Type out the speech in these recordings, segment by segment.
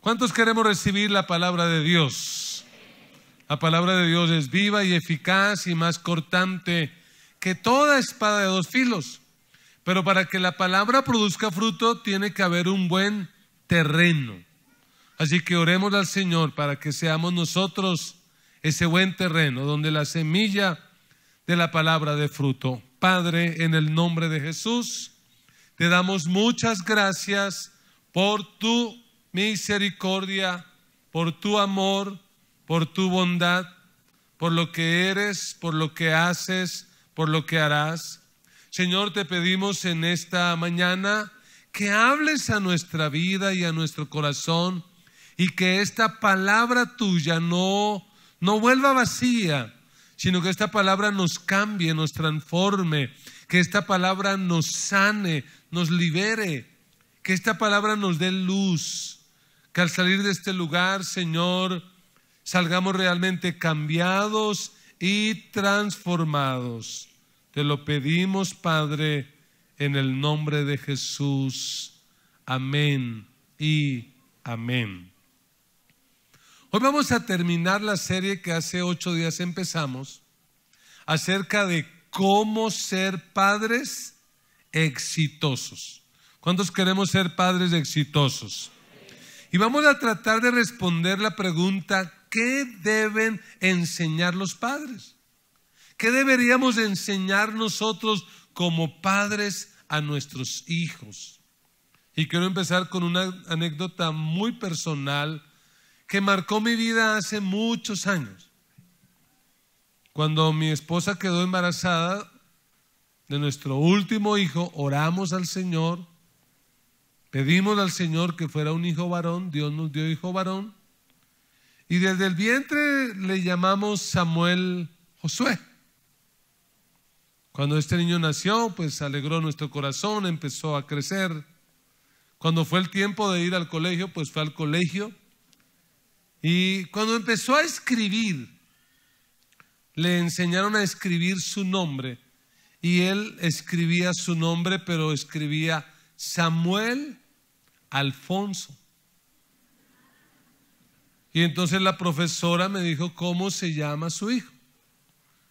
¿Cuántos queremos recibir la palabra de Dios? La palabra de Dios es viva y eficaz y más cortante que toda espada de dos filos. Pero para que la palabra produzca fruto tiene que haber un buen terreno. Así que oremos al Señor para que seamos nosotros ese buen terreno donde la semilla de la palabra dé fruto. Padre, en el nombre de Jesús, te damos muchas gracias por tu misericordia, por tu amor, por tu bondad, por lo que eres, por lo que haces, por lo que harás. Señor, te pedimos en esta mañana que hables a nuestra vida y a nuestro corazón y que esta palabra tuya no vuelva vacía, sino que esta palabra nos cambie, nos transforme, que esta palabra nos sane, nos libere, que esta palabra nos dé luz, que al salir de este lugar, Señor, salgamos realmente cambiados y transformados. Te lo pedimos, Padre, en el nombre de Jesús. Amén y amén. Hoy vamos a terminar la serie que hace 8 días empezamos, acerca de cómo ser padres exitosos. ¿Cuántos queremos ser padres exitosos? Y vamos a tratar de responder la pregunta: ¿qué deben enseñar los padres? ¿Qué deberíamos enseñar nosotros como padres a nuestros hijos? Y quiero empezar con una anécdota muy personal que marcó mi vida hace muchos años. Cuando mi esposa quedó embarazada de nuestro último hijo, oramos al Señor, pedimos al Señor que fuera un hijo varón. Dios nos dio hijo varón, y desde el vientre le llamamos Samuel Josué. Cuando este niño nació, pues alegró nuestro corazón, empezó a crecer. Cuando fue el tiempo de ir al colegio, pues fue al colegio. Y cuando empezó a escribir, le enseñaron a escribir su nombre. Y él escribía su nombre, pero escribía Samuel Alfonso. Y entonces la profesora me dijo: ¿cómo se llama su hijo?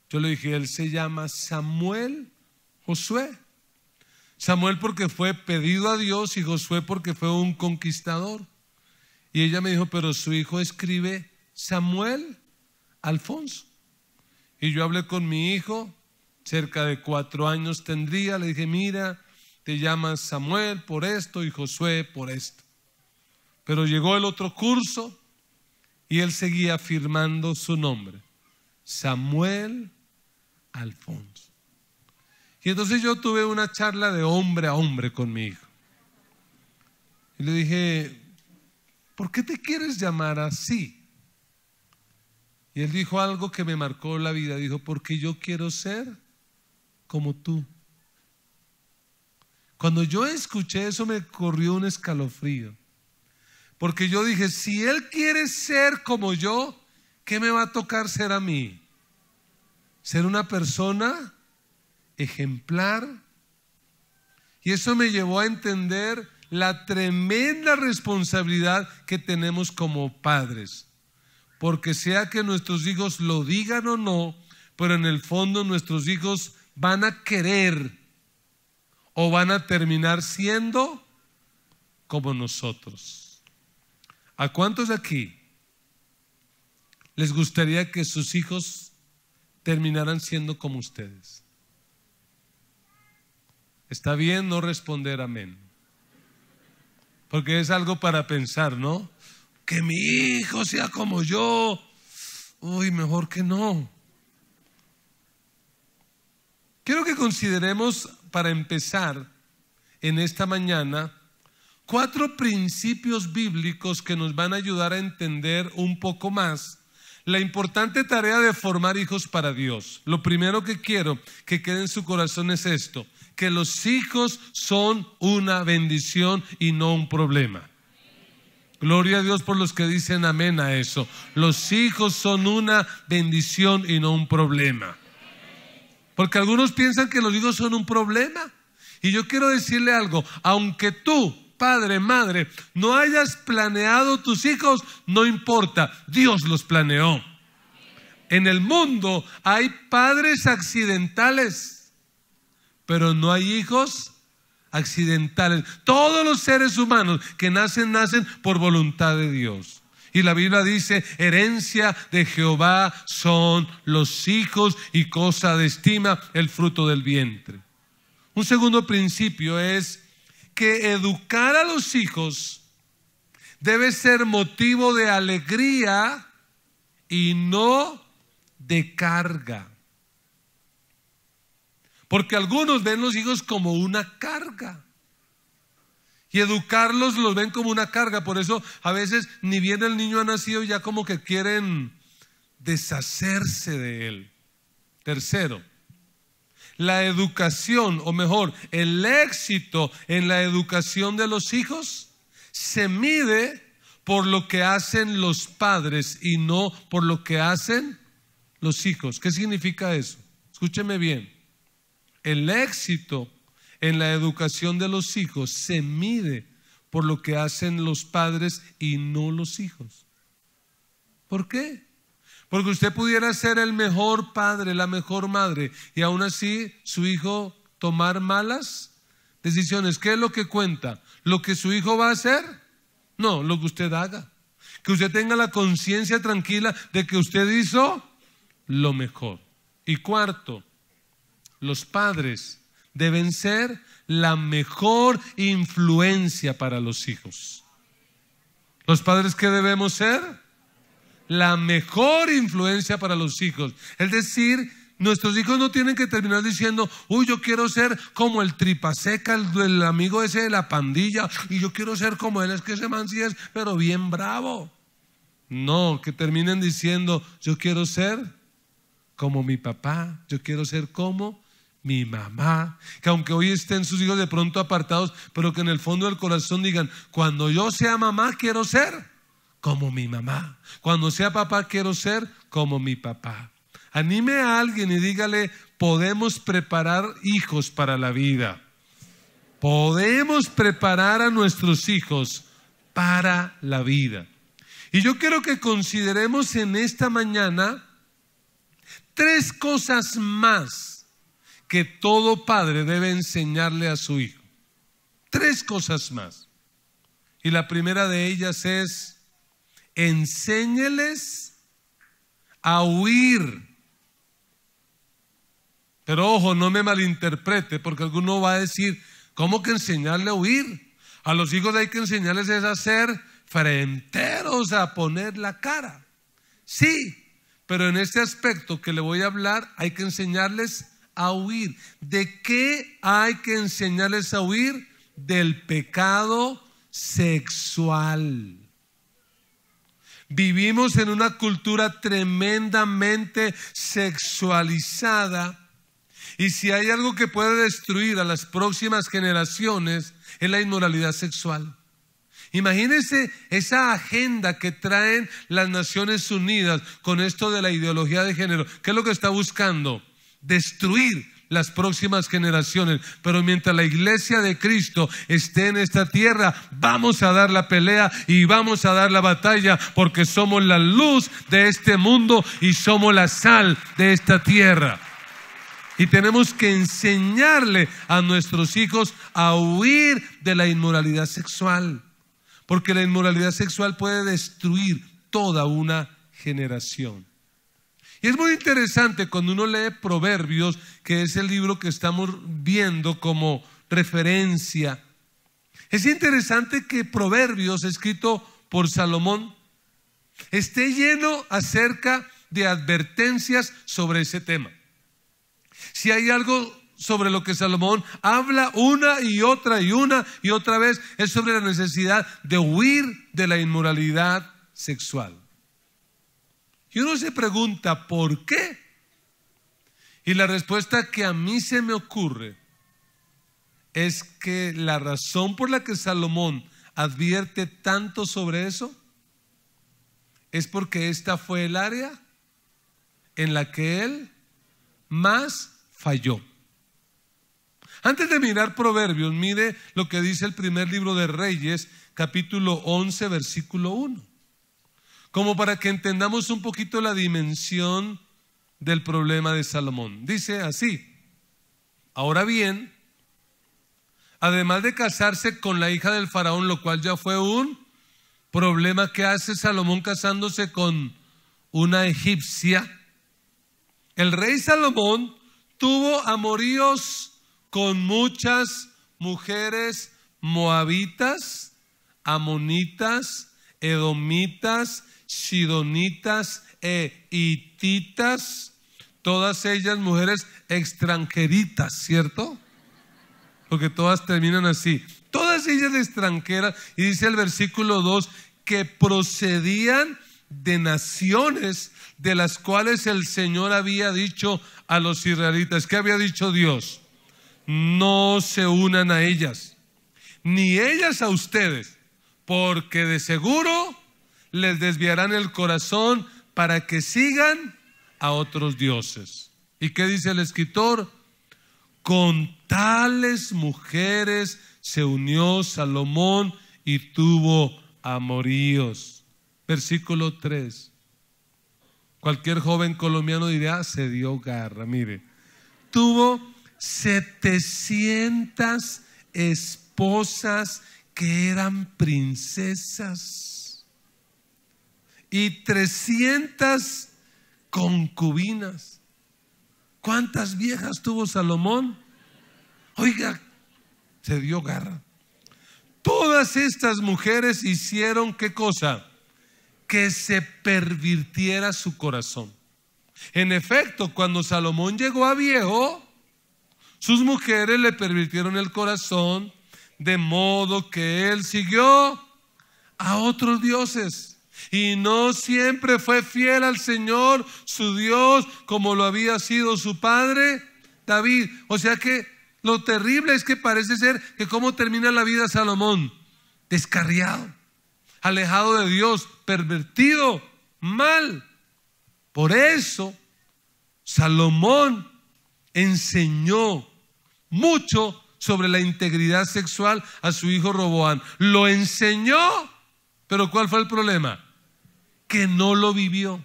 Yo le dije: él se llama Samuel Josué. Samuel porque fue pedido a Dios y Josué porque fue un conquistador. Y ella me dijo: pero su hijo escribe Samuel Alfonso. Y yo hablé con mi hijo, cerca de 4 años tendría. Le dije: mira, te llamas Samuel por esto y Josué por esto. Pero llegó el otro curso y él seguía firmando su nombre, Samuel Alfonso. Y entonces yo tuve una charla de hombre a hombre con mi hijo. Y le dije: ¿por qué te quieres llamar así? Y él dijo algo que me marcó la vida. Dijo: porque yo quiero ser como tú. Cuando yo escuché eso me corrió un escalofrío. Porque yo dije: si él quiere ser como yo, ¿qué me va a tocar ser a mí? Ser una persona ejemplar. Y eso me llevó a entender la tremenda responsabilidad que tenemos como padres. Porque sea que nuestros hijos lo digan o no, pero en el fondo nuestros hijos van a querer o van a terminar siendo como nosotros. ¿A cuántos aquí les gustaría que sus hijos terminaran siendo como ustedes? Está bien no responder amén, porque es algo para pensar, ¿no? Que mi hijo sea como yo. Uy, mejor que no. Quiero que consideremos, para empezar en esta mañana, 4 principios bíblicos que nos van a ayudar a entender un poco más la importante tarea de formar hijos para Dios. Lo primero que quiero que quede en su corazón es esto: que los hijos son una bendición y no un problema. Gloria a Dios por los que dicen amén a eso. Los hijos son una bendición y no un problema. Porque algunos piensan que los hijos son un problema. Y yo quiero decirle algo: aunque tú padre, madre, no hayas planeado tus hijos, no importa, Dios los planeó. En el mundo hay padres accidentales, pero no hay hijos accidentales. Todos los seres humanos que nacen por voluntad de Dios. Y la Biblia dice, herencia de Jehová son los hijos y cosa de estima el fruto del vientre. Un segundo principio es que educar a los hijos debe ser motivo de alegría y no de carga. Porque algunos ven los hijos como una carga. Y educarlos los ven como una carga. Por eso a veces ni bien el niño ha nacido y ya como que quieren deshacerse de él. Tercero, la educación, o mejor, el éxito en la educación de los hijos se mide por lo que hacen los padres y no por lo que hacen los hijos. ¿Qué significa eso? Escúcheme bien. El éxito en la educación de los hijos se mide por lo que hacen los padres y no los hijos. ¿Por qué? Porque usted pudiera ser el mejor padre, la mejor madre, y aún así su hijo tomar malas decisiones. ¿Qué es lo que cuenta? ¿Lo que su hijo va a hacer? No, lo que usted haga. Que usted tenga la conciencia tranquila de que usted hizo lo mejor. Y cuarto, los padres deben ser la mejor influencia para los hijos. ¿Los padres qué debemos ser? La mejor influencia para los hijos. Es decir, nuestros hijos no tienen que terminar diciendo, uy, yo quiero ser como el tripaseca, el amigo ese de la pandilla, y yo quiero ser como él, es que ese man sí es, pero bien bravo. No, que terminen diciendo, yo quiero ser como mi papá, yo quiero ser como mi mamá. Que aunque hoy estén sus hijos de pronto apartados, pero que en el fondo del corazón digan, cuando yo sea mamá quiero ser como mi mamá, cuando sea papá quiero ser como mi papá. Anime a alguien y dígale, podemos preparar hijos para la vida. Podemos preparar a nuestros hijos para la vida. Y yo quiero que consideremos en esta mañana 3 cosas más que todo padre debe enseñarle a su hijo. 3 cosas más. Y la primera de ellas es, enséñeles a huir. Pero ojo, no me malinterprete, porque alguno va a decir, ¿cómo que enseñarle a huir? A los hijos hay que enseñarles es a ser frenteros, a poner la cara. Sí, pero en este aspecto que le voy a hablar hay que enseñarles a huir. ¿De qué hay que enseñarles a huir? Del pecado sexual. Vivimos en una cultura tremendamente sexualizada, y si hay algo que puede destruir a las próximas generaciones es la inmoralidad sexual. Imagínense esa agenda que traen las Naciones Unidas con esto de la ideología de género. ¿Qué es lo que está buscando? Destruir las próximas generaciones. Pero mientras la iglesia de Cristo esté en esta tierra, vamos a dar la pelea y vamos a dar la batalla, porque somos la luz de este mundo y somos la sal de esta tierra. Y tenemos que enseñarle a nuestros hijos a huir de la inmoralidad sexual, porque la inmoralidad sexual puede destruir toda una generación. Y es muy interesante cuando uno lee Proverbios, que es el libro que estamos viendo como referencia. Es interesante que Proverbios, escrito por Salomón, esté lleno acerca de advertencias sobre ese tema. Si hay algo sobre lo que Salomón habla una y otra vez, es sobre la necesidad de huir de la inmoralidad sexual. Y uno se pregunta, ¿por qué? Y la respuesta que a mí se me ocurre es que la razón por la que Salomón advierte tanto sobre eso es porque esta fue el área en la que él más falló. Antes de mirar Proverbios, mire lo que dice el primer libro de Reyes, capítulo 11, versículo 1. Como para que entendamos un poquito la dimensión del problema de Salomón. Dice así: ahora bien, además de casarse con la hija del faraón, lo cual ya fue un problema, que hace Salomón casándose con una egipcia. El rey Salomón tuvo amoríos con muchas mujeres moabitas, amonitas, edomitas, sidonitas e hititas, todas ellas mujeres extranjeritas, ¿cierto? Porque todas terminan así, todas ellas extranjeras, y dice el versículo 2, que procedían de naciones de las cuales el Señor había dicho a los israelitas. ¿Qué había dicho Dios? No se unan a ellas, ni ellas a ustedes, porque de seguro les desviarán el corazón para que sigan a otros dioses. ¿Y qué dice el escritor? Con tales mujeres se unió Salomón y tuvo amoríos. Versículo 3. Cualquier joven colombiano diría, se dio garra. Mire, tuvo 700 esposas que eran princesas y 300 concubinas. ¿Cuántas viejas tuvo Salomón? Oiga, se dio garra. Todas estas mujeres hicieron, ¿qué cosa? Que se pervirtiera su corazón. En efecto, cuando Salomón llegó a viejo, sus mujeres le pervirtieron el corazón, de modo que él siguió a otros dioses y no siempre fue fiel al Señor, su Dios, como lo había sido su padre David. O sea que lo terrible es que parece ser que cómo termina la vida Salomón: descarriado, alejado de Dios, pervertido, mal. Por eso Salomón enseñó mucho sobre la integridad sexual a su hijo Roboam. Lo enseñó, pero ¿cuál fue el problema? Que no lo vivió.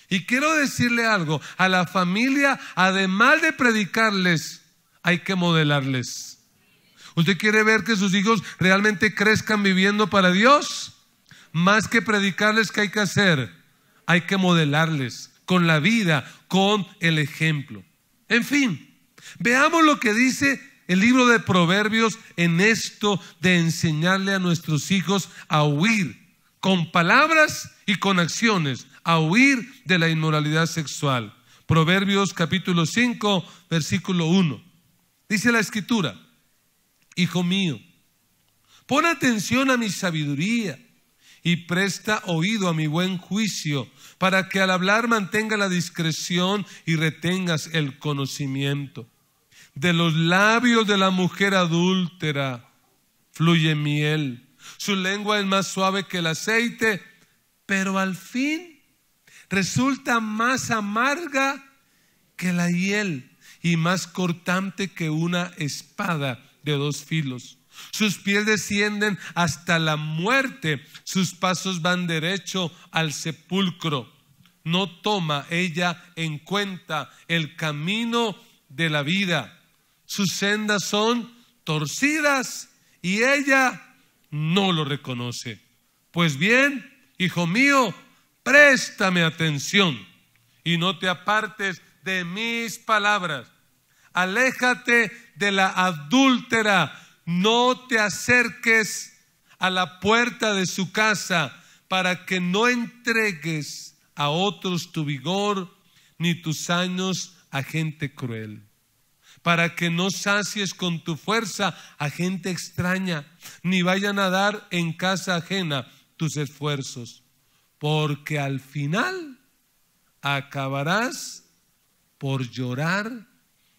Y quiero decirle algo, a la familia, además de predicarles, hay que modelarles. ¿Usted quiere ver que sus hijos realmente crezcan viviendo para Dios? Más que predicarles, ¿qué hay que hacer? Hay que modelarles con la vida, con el ejemplo. En fin, veamos lo que dice el libro de Proverbios en esto de enseñarle a nuestros hijos a huir con palabras y con acciones, a huir de la inmoralidad sexual. Proverbios capítulo 5, versículo 1. Dice la escritura: hijo mío, pon atención a mi sabiduría y presta oído a mi buen juicio, para que al hablar mantenga la discreción y retengas el conocimiento. De los labios de la mujer adúltera fluye miel, su lengua es más suave que el aceite, pero al fin resulta más amarga que la hiel y más cortante que una espada de dos filos. Sus pies descienden hasta la muerte, sus pasos van derecho al sepulcro. No toma ella en cuenta el camino de la vida. Sus sendas son torcidas y ella no lo reconoce. Pues bien, hijo mío, préstame atención y no te apartes de mis palabras. Aléjate de la adúltera, no te acerques a la puerta de su casa, para que no entregues a otros tu vigor, ni tus años a gente cruel, para que no sacies con tu fuerza a gente extraña, ni vayan a dar en casa ajena tus esfuerzos, porque al final acabarás por llorar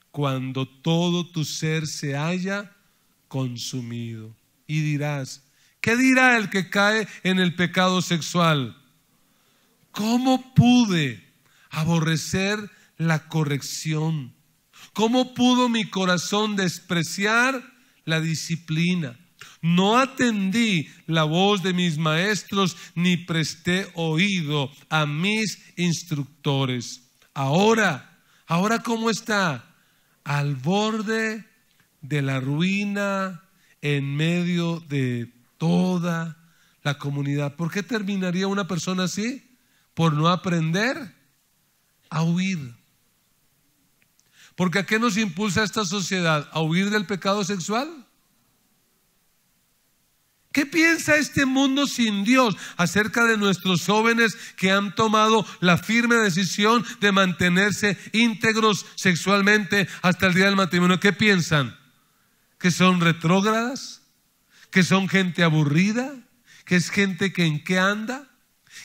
cuando todo tu ser se haya consumido. Y dirás: ¿qué dirá el que cae en el pecado sexual? ¿Cómo pude aborrecer la corrección? ¿Cómo pudo mi corazón despreciar la disciplina? No atendí la voz de mis maestros, ni presté oído a mis instructores. Ahora, ¿cómo está? Al borde de la ruina, en medio de toda la comunidad. ¿Por qué terminaría una persona así? Por no aprender a huir. Porque ¿a qué nos impulsa esta sociedad? ¿A huir del pecado sexual? ¿Qué piensa este mundo sin Dios acerca de nuestros jóvenes que han tomado la firme decisión de mantenerse íntegros sexualmente hasta el día del matrimonio? ¿Qué piensan? ¿Que son retrógradas? ¿Que son gente aburrida? ¿Que es gente que en qué anda?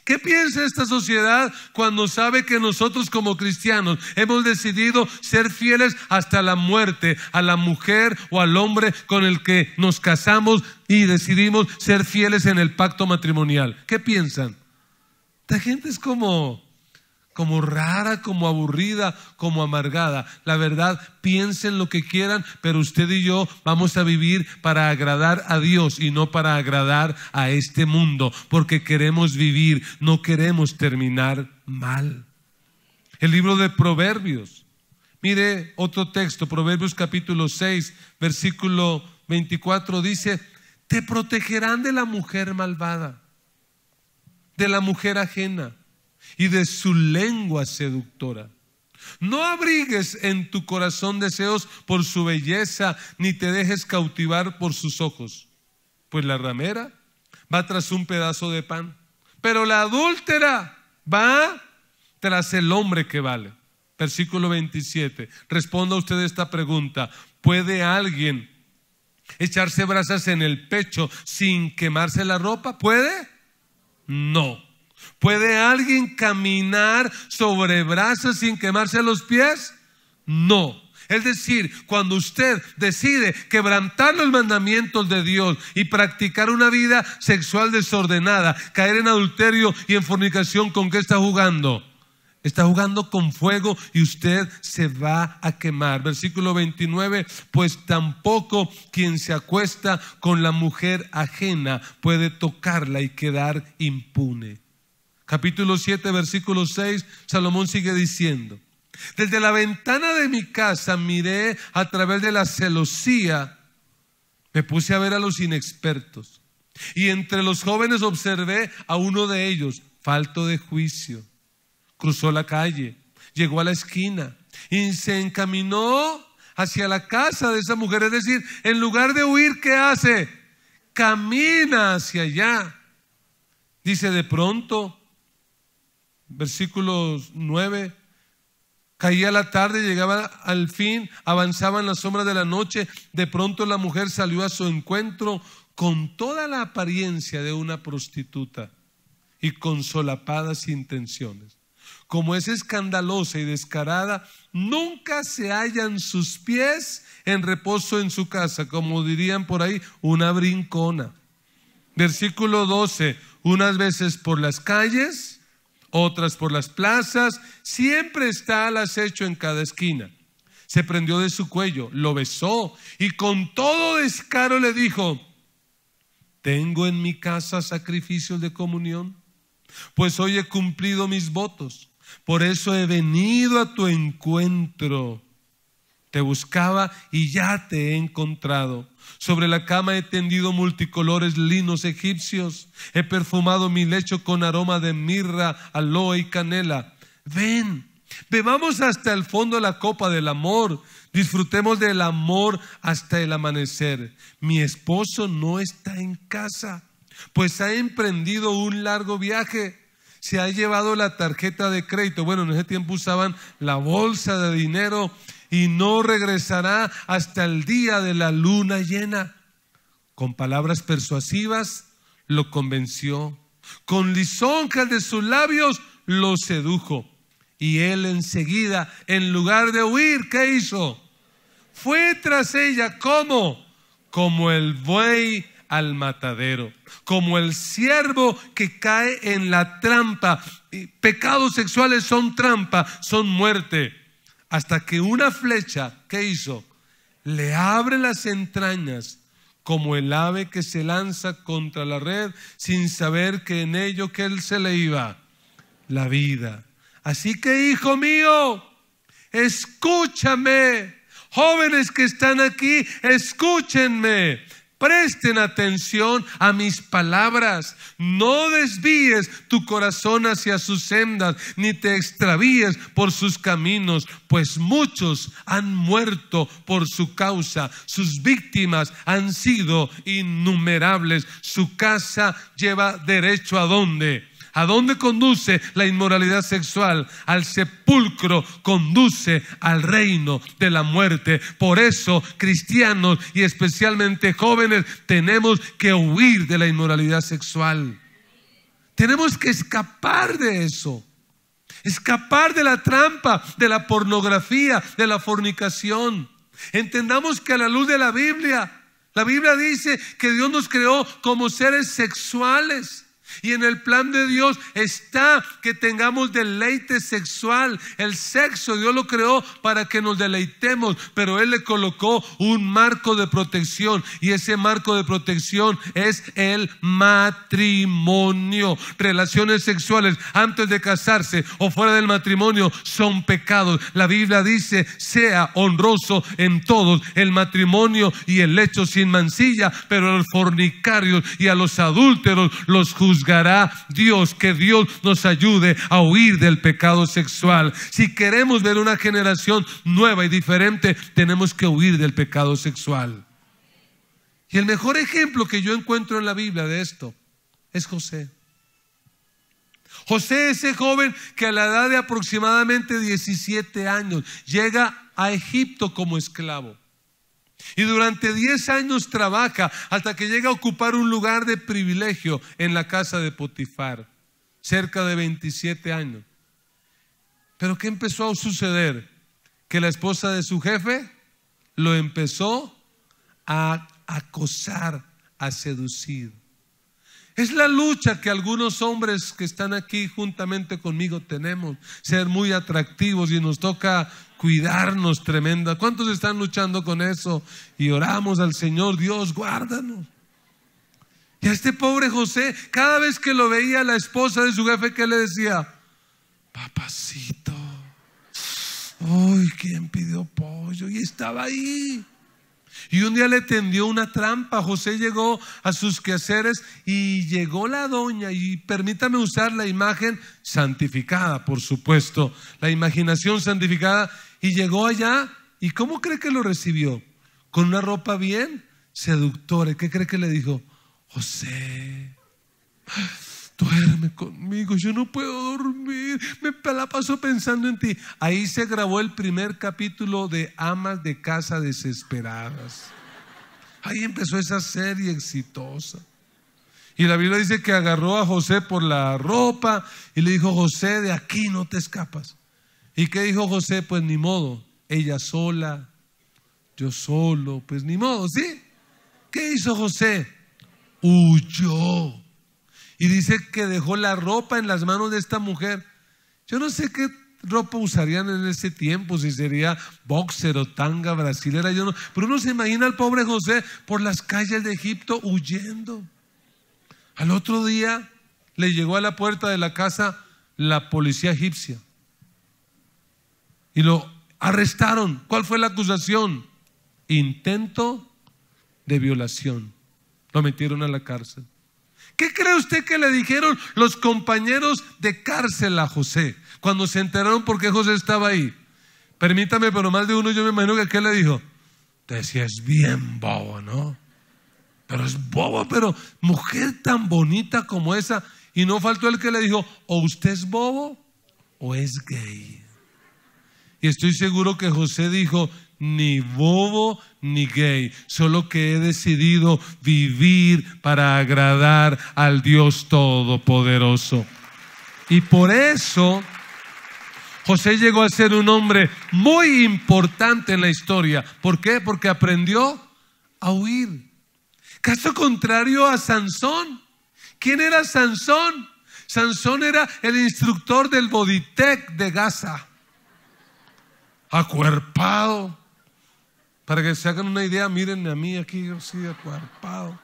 ¿Qué piensa esta sociedad cuando sabe que nosotros como cristianos hemos decidido ser fieles hasta la muerte a la mujer o al hombre con el que nos casamos y decidimos ser fieles en el pacto matrimonial? ¿Qué piensan? Esta gente es como rara, como aburrida, como amargada. La verdad, piensen lo que quieran, pero usted y yo vamos a vivir para agradar a Dios y no para agradar a este mundo, porque queremos vivir, no queremos terminar mal. El libro de Proverbios, mire otro texto, Proverbios capítulo 6, versículo 24, dice: te protegerán de la mujer malvada, de la mujer ajena y de su lengua seductora. No abrigues en tu corazón deseos por su belleza, ni te dejes cautivar por sus ojos, pues la ramera va tras un pedazo de pan, pero la adúltera va tras el hombre que vale. Versículo 27. Responda usted esta pregunta: ¿puede alguien echarse brasas en el pecho sin quemarse la ropa? ¿Puede? No. ¿Puede alguien caminar sobre brasas sin quemarse los pies? No. Es decir, cuando usted decide quebrantar los mandamientos de Dios y practicar una vida sexual desordenada, caer en adulterio y en fornicación, ¿con qué está jugando? Está jugando con fuego y usted se va a quemar. Versículo 29, pues tampoco quien se acuesta con la mujer ajena puede tocarla y quedar impune. Capítulo 7, versículo 6, Salomón sigue diciendo: desde la ventana de mi casa miré a través de la celosía, me puse a ver a los inexpertos, y entre los jóvenes observé a uno de ellos, falto de juicio. Cruzó la calle, llegó a la esquina y se encaminó hacia la casa de esa mujer. Es decir, en lugar de huir, ¿qué hace? Camina hacia allá. Dice: de pronto, versículos 9, caía la tarde, llegaba al fin, avanzaba en la sombra de la noche. De pronto la mujer salió a su encuentro con toda la apariencia de una prostituta y con solapadas intenciones. Como es escandalosa y descarada, nunca se hallan sus pies en reposo en su casa, como dirían por ahí, una brincona. Versículo 12, unas veces por las calles, otras por las plazas, siempre está al acecho en cada esquina. Se prendió de su cuello, lo besó y con todo descaro le dijo: ¿tengo en mi casa sacrificios de comunión? Pues hoy he cumplido mis votos. Por eso he venido a tu encuentro. Te buscaba y ya te he encontrado. Sobre la cama he tendido multicolores linos egipcios. He perfumado mi lecho con aroma de mirra, aloe y canela. Ven, bebamos hasta el fondo la copa del amor. Disfrutemos del amor hasta el amanecer. Mi esposo no está en casa, pues ha emprendido un largo viaje. Se ha llevado la tarjeta de crédito. Bueno, en ese tiempo usaban la bolsa de dinero y no regresará hasta el día de la luna llena. Con palabras persuasivas lo convenció. Con lisonjas de sus labios lo sedujo. Y él enseguida, en lugar de huir, ¿qué hizo? Fue tras ella. ¿Cómo? Como el buey al matadero, como el ciervo que cae en la trampa. Pecados sexuales son trampa, son muerte. hasta que una flecha, ¿qué hizo? Le abre las entrañas, como el ave que se lanza contra la red sin saber que en ello que él se le iba la vida. Así que, hijo mío, escúchame. Jóvenes que están aquí, escúchenme. Presten atención a mis palabras. No desvíes tu corazón hacia sus sendas, ni te extravíes por sus caminos, pues muchos han muerto por su causa. Sus víctimas han sido innumerables. Su casa lleva derecho ¿a dónde? ¿A dónde conduce la inmoralidad sexual? Al sepulcro, conduce al reino de la muerte. Por eso, cristianos y especialmente jóvenes, tenemos que huir de la inmoralidad sexual. Tenemos que escapar de eso. Escapar de la trampa, de la pornografía, de la fornicación. Entendamos que a la luz de la Biblia dice que Dios nos creó como seres sexuales. Y en el plan de Dios está que tengamos deleite sexual. El sexo Dios lo creó para que nos deleitemos, pero Él le colocó un marco de protección, y ese marco de protección es el matrimonio. Relaciones sexuales antes de casarse o fuera del matrimonio son pecados. La Biblia dice: sea honroso en todos el matrimonio y el lecho sin mancilla, pero a los fornicarios y a los adúlteros los juzgará Dios. Que Dios nos ayude a huir del pecado sexual. Si queremos ver una generación nueva y diferente, tenemos que huir del pecado sexual. Y el mejor ejemplo que yo encuentro en la Biblia de esto es José. José, ese joven que a la edad de aproximadamente 17 años llega a Egipto como esclavo. Y durante 10 años trabaja hasta que llega a ocupar un lugar de privilegio en la casa de Potifar, cerca de 27 años. Pero ¿qué empezó a suceder? Que la esposa de su jefe lo empezó a acosar, a seducir. Es la lucha que algunos hombres que están aquí juntamente conmigo tenemos, ser muy atractivos, y nos toca cuidarnos tremenda. ¿Cuántos están luchando con eso? Y oramos al Señor: Dios, guárdanos. Y a este pobre José, cada vez que lo veía la esposa de su jefe, ¿qué le decía? Papacito, uy, ¿quién pidió pollo? Y estaba ahí. Y un día le tendió una trampa. José llegó a sus quehaceres y llegó la doña, y permítame usar la imagen santificada, por supuesto, la imaginación santificada, y llegó allá. ¿Y cómo cree que lo recibió? Con una ropa bien seductora. ¿Y qué cree que le dijo? José, duerme conmigo, yo no puedo dormir, me la paso pensando en ti. Ahí se grabó el primer capítulo de Amas de Casa Desesperadas. Ahí empezó esa serie exitosa. Y la Biblia dice que agarró a José por la ropa y le dijo: José, de aquí no te escapas. ¿Y qué dijo José? Pues ni modo, ella sola, yo solo, pues ni modo, ¿sí? ¿Qué hizo José? Huyó. Y dice que dejó la ropa en las manos de esta mujer. Yo no sé qué ropa usarían en ese tiempo, si sería boxer o tanga brasilera, yo no. Pero uno se imagina al pobre José por las calles de Egipto huyendo. Al otro día le llegó a la puerta de la casa la policía egipcia y lo arrestaron. ¿Cuál fue la acusación? Intento de violación. Lo metieron a la cárcel. ¿Qué cree usted que le dijeron los compañeros de cárcel a José cuando se enteraron por qué José estaba ahí? Permítame, pero más de uno yo me imagino que ¿qué le dijo? Te decía: es bien bobo, ¿no? Pero es bobo, pero mujer tan bonita como esa. Y no faltó el que le dijo: o usted es bobo o es gay. Y estoy seguro que José dijo: ni bobo ni gay, solo que he decidido vivir para agradar al Dios Todopoderoso. Y por eso José llegó a ser un hombre muy importante en la historia. ¿Por qué? Porque aprendió a huir. Caso contrario a Sansón. ¿Quién era Sansón? Sansón era el instructor del Boditec de Gaza. acuerpado. Para que se hagan una idea, mírenme a mí aquí, yo sí, acuerpado,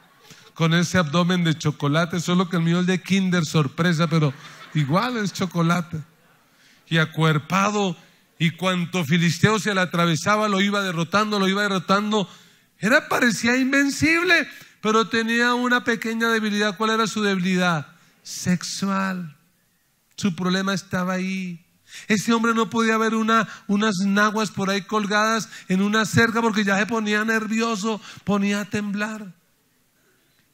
con ese abdomen de chocolate, solo que el mío es de Kinder Sorpresa, pero igual es chocolate. Y acuerpado, y cuanto filisteo se le atravesaba, lo iba derrotando. Parecía invencible, pero tenía una pequeña debilidad. ¿Cuál era su debilidad? Sexual. Su problema estaba ahí. Ese hombre no podía ver unas naguas por ahí colgadas en una cerca porque ya se ponía nervioso, ponía a temblar.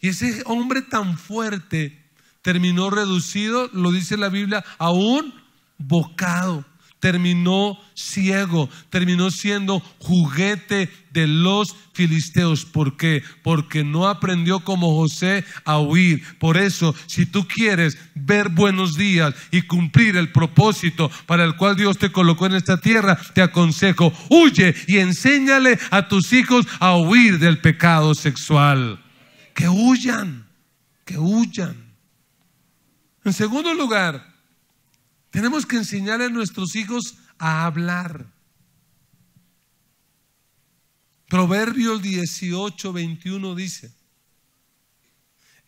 Y ese hombre tan fuerte terminó reducido, lo dice la Biblia, a un bocado. Terminó ciego, terminó siendo juguete de los filisteos. ¿Por qué? Porque no aprendió como José a huir. Por eso, si tú quieres ver buenos días y cumplir el propósito para el cual Dios te colocó en esta tierra, te aconsejo, huye y enséñale a tus hijos a huir del pecado sexual. Que huyan, que huyan. En segundo lugar, tenemos que enseñarle a nuestros hijos a hablar. Proverbios 18:21 dice: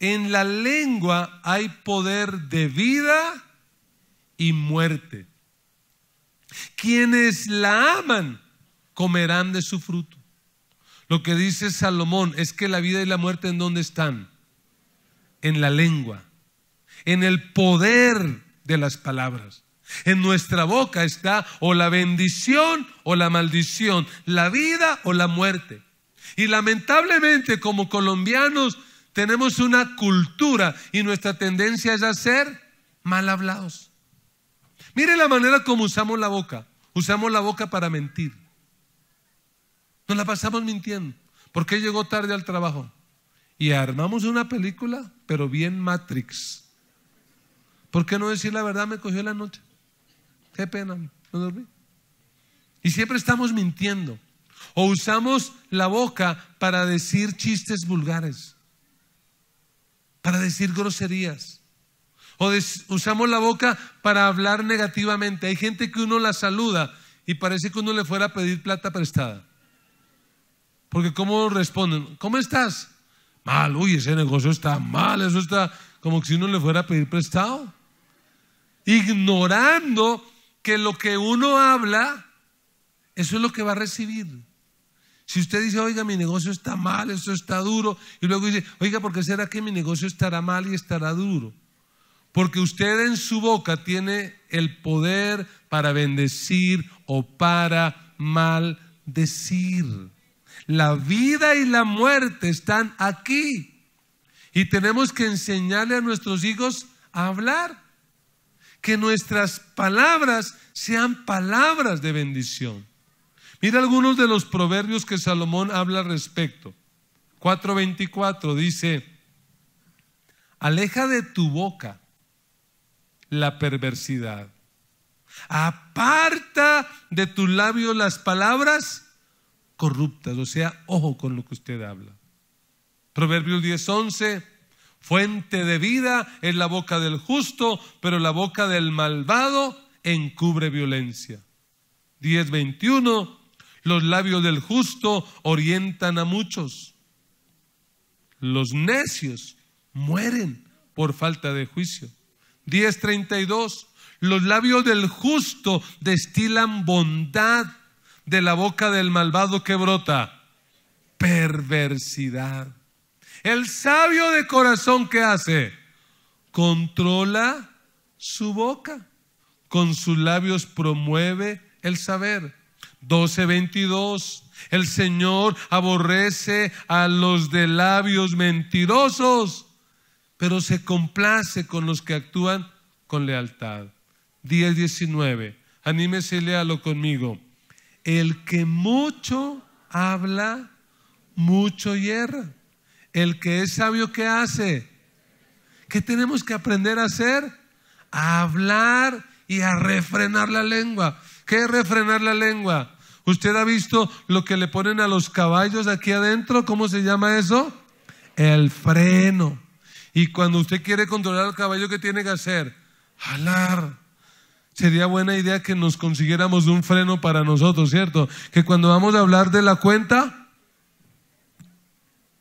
en la lengua hay poder de vida y muerte. Quienes la aman comerán de su fruto. Lo que dice Salomón es que la vida y la muerte, ¿en dónde están? En la lengua, en el poder de las palabras. En nuestra boca está o la bendición o la maldición, la vida o la muerte. Y lamentablemente, como colombianos, tenemos una cultura y nuestra tendencia es a ser mal hablados. Mire la manera como usamos la boca. Usamos la boca para mentir. Nos la pasamos mintiendo. ¿Por qué llegó tarde al trabajo? Y armamos una película, pero bien Matrix. ¿Por qué no decir la verdad? Me cogió la noche. Qué pena, no dormí. Y siempre estamos mintiendo. O usamos la boca para decir chistes vulgares, para decir groserías. O usamos la boca para hablar negativamente. Hay gente que uno la saluda y parece que uno le fuera a pedir plata prestada. Porque ¿cómo responden? ¿Cómo estás? Mal. Uy, ese negocio está mal. Eso está como que si uno le fuera a pedir prestado. Ignorando que lo que uno habla, eso es lo que va a recibir. Si usted dice, oiga, mi negocio está mal, esto está duro, y luego dice, oiga, ¿por qué será que mi negocio estará mal y estará duro? Porque usted en su boca tiene el poder para bendecir o para maldecir. La vida y la muerte están aquí. Y tenemos que enseñarle a nuestros hijos a hablar. Que nuestras palabras sean palabras de bendición. Mira algunos de los proverbios que Salomón habla al respecto. 4:24 dice: aleja de tu boca la perversidad, aparta de tus labios las palabras corruptas. O sea, ojo con lo que usted habla. Proverbios 10:11: fuente de vida es la boca del justo, pero la boca del malvado encubre violencia. 10:21: los labios del justo orientan a muchos. Los necios mueren por falta de juicio. 10:32: los labios del justo destilan bondad, de la boca del malvado que brota perversidad. El sabio de corazón, ¿qué hace? Controla su boca, con sus labios promueve el saber. 12:22: el Señor aborrece a los de labios mentirosos, pero se complace con los que actúan con lealtad. 10:19: anímese y léalo conmigo. El que mucho habla, mucho yerra. El que es sabio, ¿qué hace? ¿Qué tenemos que aprender a hacer? A hablar y a refrenar la lengua. ¿Qué es refrenar la lengua? ¿Usted ha visto lo que le ponen a los caballos aquí adentro? ¿Cómo se llama eso? El freno. Y cuando usted quiere controlar al caballo, ¿qué tiene que hacer? Jalar. Sería buena idea que nos consiguiéramos un freno para nosotros, ¿cierto? Que cuando vamos a hablar de la cuenta,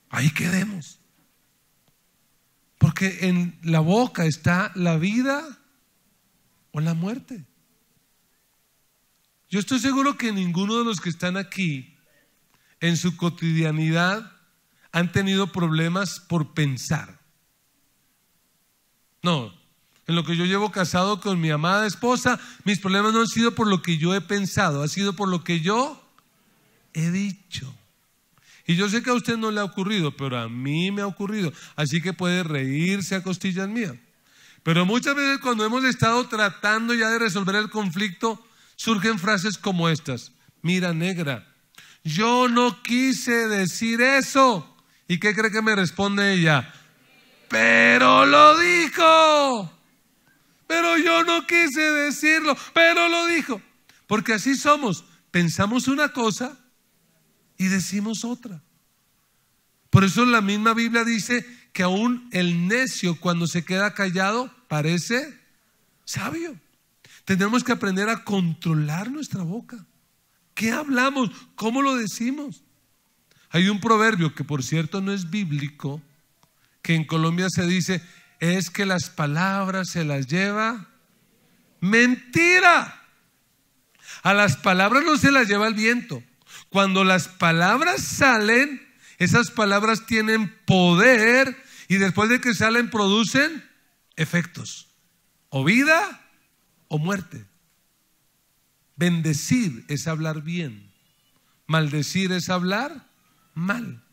ahí quedemos. Porque en la boca está la vida o la muerte. Yo estoy seguro que ninguno de los que están aquí en su cotidianidad han tenido problemas por pensar. No, en lo que yo llevo casado con mi amada esposa, mis problemas no han sido por lo que yo he pensado, ha sido por lo que yo he dicho. Y yo sé que a usted no le ha ocurrido, pero a mí me ha ocurrido. Así que puede reírse a costillas mías. Pero muchas veces cuando hemos estado tratando ya de resolver el conflicto, surgen frases como estas. Mira, negra, yo no quise decir eso. ¿Y qué cree que me responde ella? Pero lo dijo. Pero yo no quise decirlo, pero lo dijo. Porque así somos. Pensamos una cosa y decimos otra. Por eso la misma Biblia dice que aún el necio, cuando se queda callado, parece sabio. Tenemos que aprender a controlar nuestra boca. ¿Qué hablamos? ¿Cómo lo decimos? Hay un proverbio que, por cierto, no es bíblico, que en Colombia se dice, es que las palabras se las lleva mentira. A las palabras no se las lleva el viento. Cuando las palabras salen, esas palabras tienen poder y después de que salen producen efectos, o vida o muerte. Bendecir es hablar bien, maldecir es hablar mal.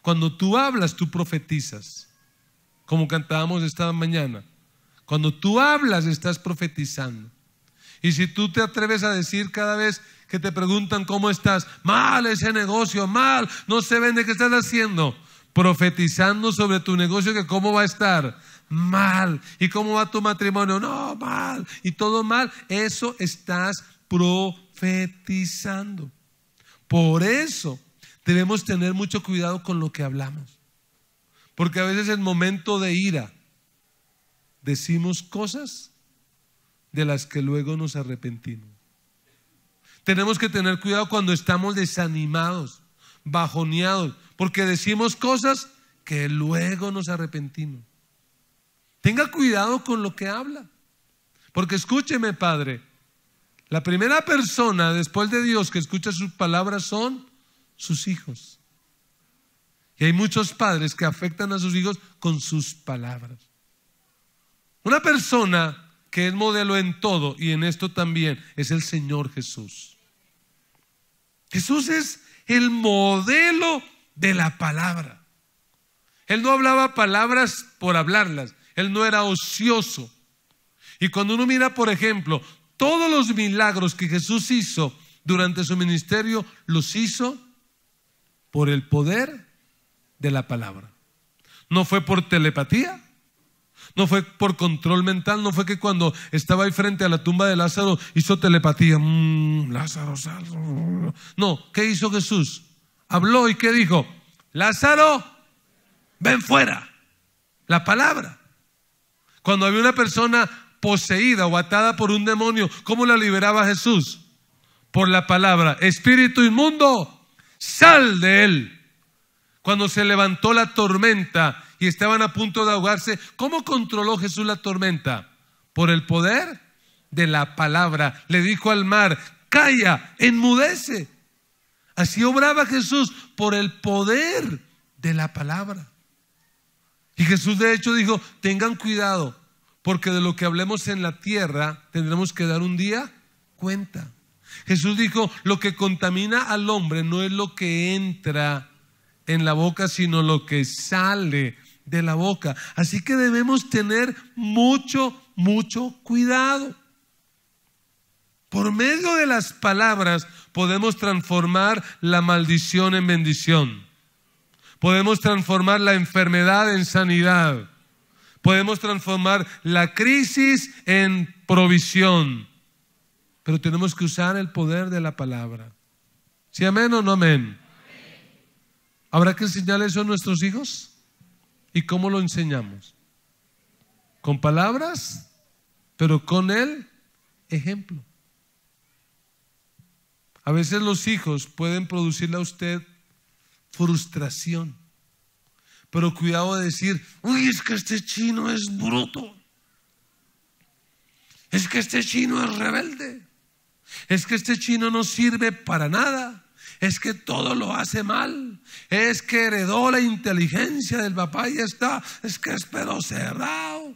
Cuando tú hablas, tú profetizas. Como cantábamos esta mañana, cuando tú hablas estás profetizando. Y si tú te atreves a decir cada vez que te preguntan cómo estás, mal ese negocio, mal, no se vende, ¿qué estás haciendo? Profetizando sobre tu negocio, que cómo va a estar, mal. ¿Y cómo va tu matrimonio? No, mal. Y todo mal, eso estás profetizando. Por eso debemos tener mucho cuidado con lo que hablamos. Porque a veces en momento de ira decimos cosas de las que luego nos arrepentimos. Tenemos que tener cuidado cuando estamos desanimados, bajoneados, porque decimos cosas que luego nos arrepentimos. Tenga cuidado con lo que habla. Porque escúcheme, padre, la primera persona después de Dios que escucha sus palabras son sus hijos. Y hay muchos padres que afectan a sus hijos con sus palabras. Una persona que es modelo en todo y en esto también es el Señor Jesús. Jesús es el modelo de la palabra. Él no hablaba palabras por hablarlas. Él no era ocioso. Y cuando uno mira, por ejemplo, todos los milagros que Jesús hizo durante su ministerio, los hizo por el poder de la palabra. No fue por telepatía, no fue por control mental, no fue que cuando estaba ahí frente a la tumba de Lázaro hizo telepatía. Lázaro, Lázaro. No, ¿qué hizo Jesús? Habló y ¿qué dijo? Lázaro, ven fuera. La palabra. Cuando había una persona poseída o atada por un demonio, ¿cómo la liberaba Jesús? Por la palabra. Espíritu inmundo, sal de él. Cuando se levantó la tormenta y estaban a punto de ahogarse, ¿cómo controló Jesús la tormenta? Por el poder de la palabra. Le dijo al mar, calla, enmudece. Así obraba Jesús por el poder de la palabra. Y Jesús de hecho dijo, tengan cuidado, porque de lo que hablemos en la tierra tendremos que dar un día cuenta. Jesús dijo, lo que contamina al hombre no es lo que entra en la boca, sino lo que sale de la boca. Así que debemos tener mucho cuidado. Por medio de las palabras podemos transformar la maldición en bendición. Podemos transformar la enfermedad en sanidad. Podemos transformar la crisis en provisión. Pero tenemos que usar el poder de la palabra. ¿Sí, amén o no amén? ¿Habrá que enseñar eso a nuestros hijos? ¿Y cómo lo enseñamos? Con palabras, pero con el ejemplo. A veces los hijos pueden producirle a usted frustración, pero cuidado de decir, uy, es que este chino es bruto, es que este chino es rebelde, es que este chino no sirve para nada, es que todo lo hace mal, es que heredó la inteligencia del papá y está, es que es pedo cerrado.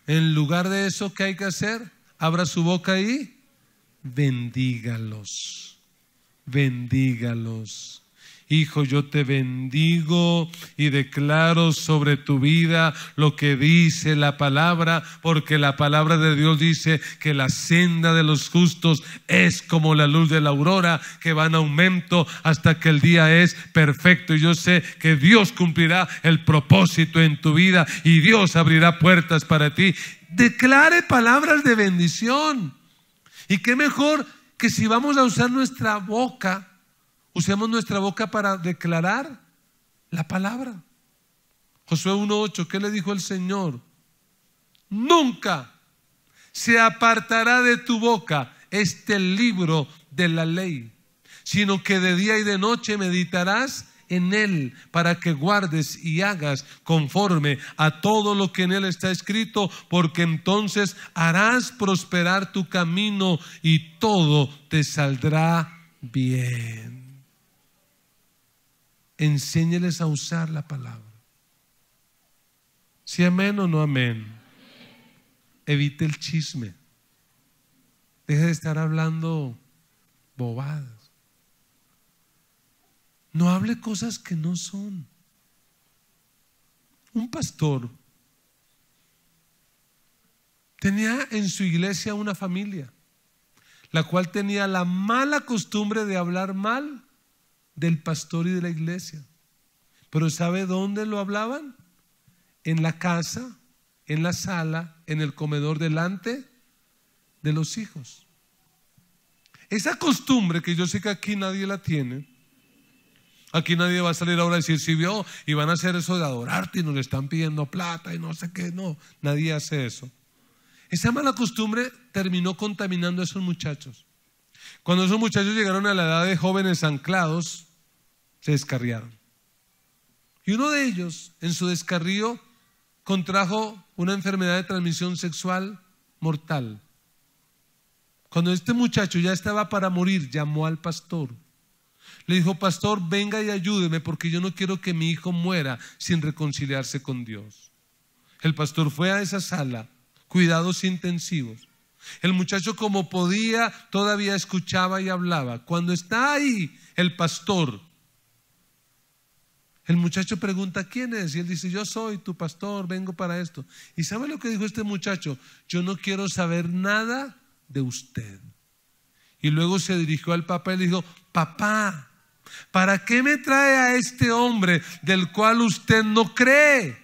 En lugar de eso, ¿qué hay que hacer? Abra su boca y bendígalos, bendígalos. Hijo, yo te bendigo y declaro sobre tu vida lo que dice la palabra, porque la palabra de Dios dice que la senda de los justos es como la luz de la aurora, que va en aumento hasta que el día es perfecto. Y yo sé que Dios cumplirá el propósito en tu vida y Dios abrirá puertas para ti. Declare palabras de bendición. Y qué mejor que si vamos a usar nuestra boca, usemos nuestra boca para declarar la palabra. Josué 1:8, ¿qué le dijo el Señor? Nunca se apartará de tu boca este libro de la ley, sino que de día y de noche meditarás en él, para que guardes y hagas conforme a todo lo que en él está escrito, porque entonces harás prosperar tu camino y todo te saldrá bien. Enséñeles a usar la palabra. ¿Sí amén o no amén? Evite el chisme. Deje de estar hablando bobadas. No hable cosas que no son. Un pastor tenía en su iglesia una familia, la cual tenía la mala costumbre de hablar mal del pastor y de la iglesia. Pero ¿sabe dónde lo hablaban? En la casa, en la sala, en el comedor, delante de los hijos. Esa costumbre, que yo sé que aquí nadie la tiene, aquí nadie va a salir ahora a decir, si vio, y van a hacer eso de adorarte y nos le están pidiendo plata y no sé qué. No, nadie hace eso. Esa mala costumbre terminó contaminando a esos muchachos. Cuando esos muchachos llegaron a la edad de jóvenes anclados, se descarriaron. Y uno de ellos, en su descarrío, contrajo una enfermedad de transmisión sexual mortal. Cuando este muchacho ya estaba para morir, llamó al pastor. Le dijo, pastor, venga y ayúdeme, porque yo no quiero que mi hijo muera sin reconciliarse con Dios. El pastor fue a esa sala, cuidados intensivos. El muchacho, como podía, todavía escuchaba y hablaba. Cuando está ahí el pastor, el muchacho pregunta, ¿quién es? Y él dice, yo soy tu pastor, vengo para esto. ¿Y sabe lo que dijo este muchacho? Yo no quiero saber nada de usted. Y luego se dirigió al papá y le dijo, papá, ¿para qué me trae a este hombre del cual usted no cree?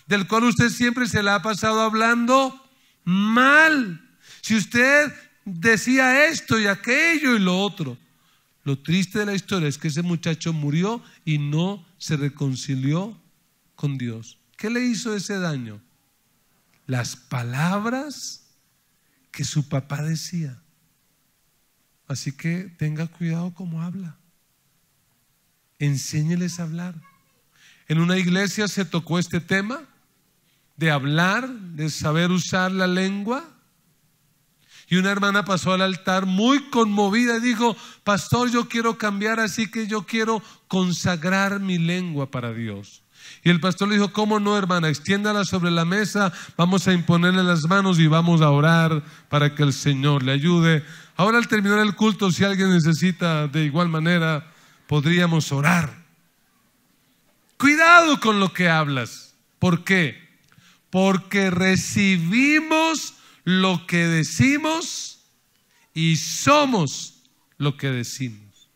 Del cual usted siempre se la ha pasado hablando mal. Si usted decía esto y aquello y lo otro. Lo triste de la historia es que ese muchacho murió y no se reconcilió con Dios. ¿Qué le hizo ese daño? Las palabras que su papá decía. Así que tenga cuidado cómo habla. Enséñeles a hablar. En una iglesia se tocó este tema de hablar, de saber usar la lengua. Y una hermana pasó al altar muy conmovida y dijo, pastor, yo quiero cambiar, así que yo quiero consagrar mi lengua para Dios. Y el pastor le dijo, ¿cómo no, hermana? Extiéndala sobre la mesa, vamos a imponerle las manos y vamos a orar para que el Señor le ayude. Ahora, al terminar el culto, si alguien necesita de igual manera, podríamos orar. Cuidado con lo que hablas. ¿Por qué? Porque recibimos lo que decimos y somos lo que decimos.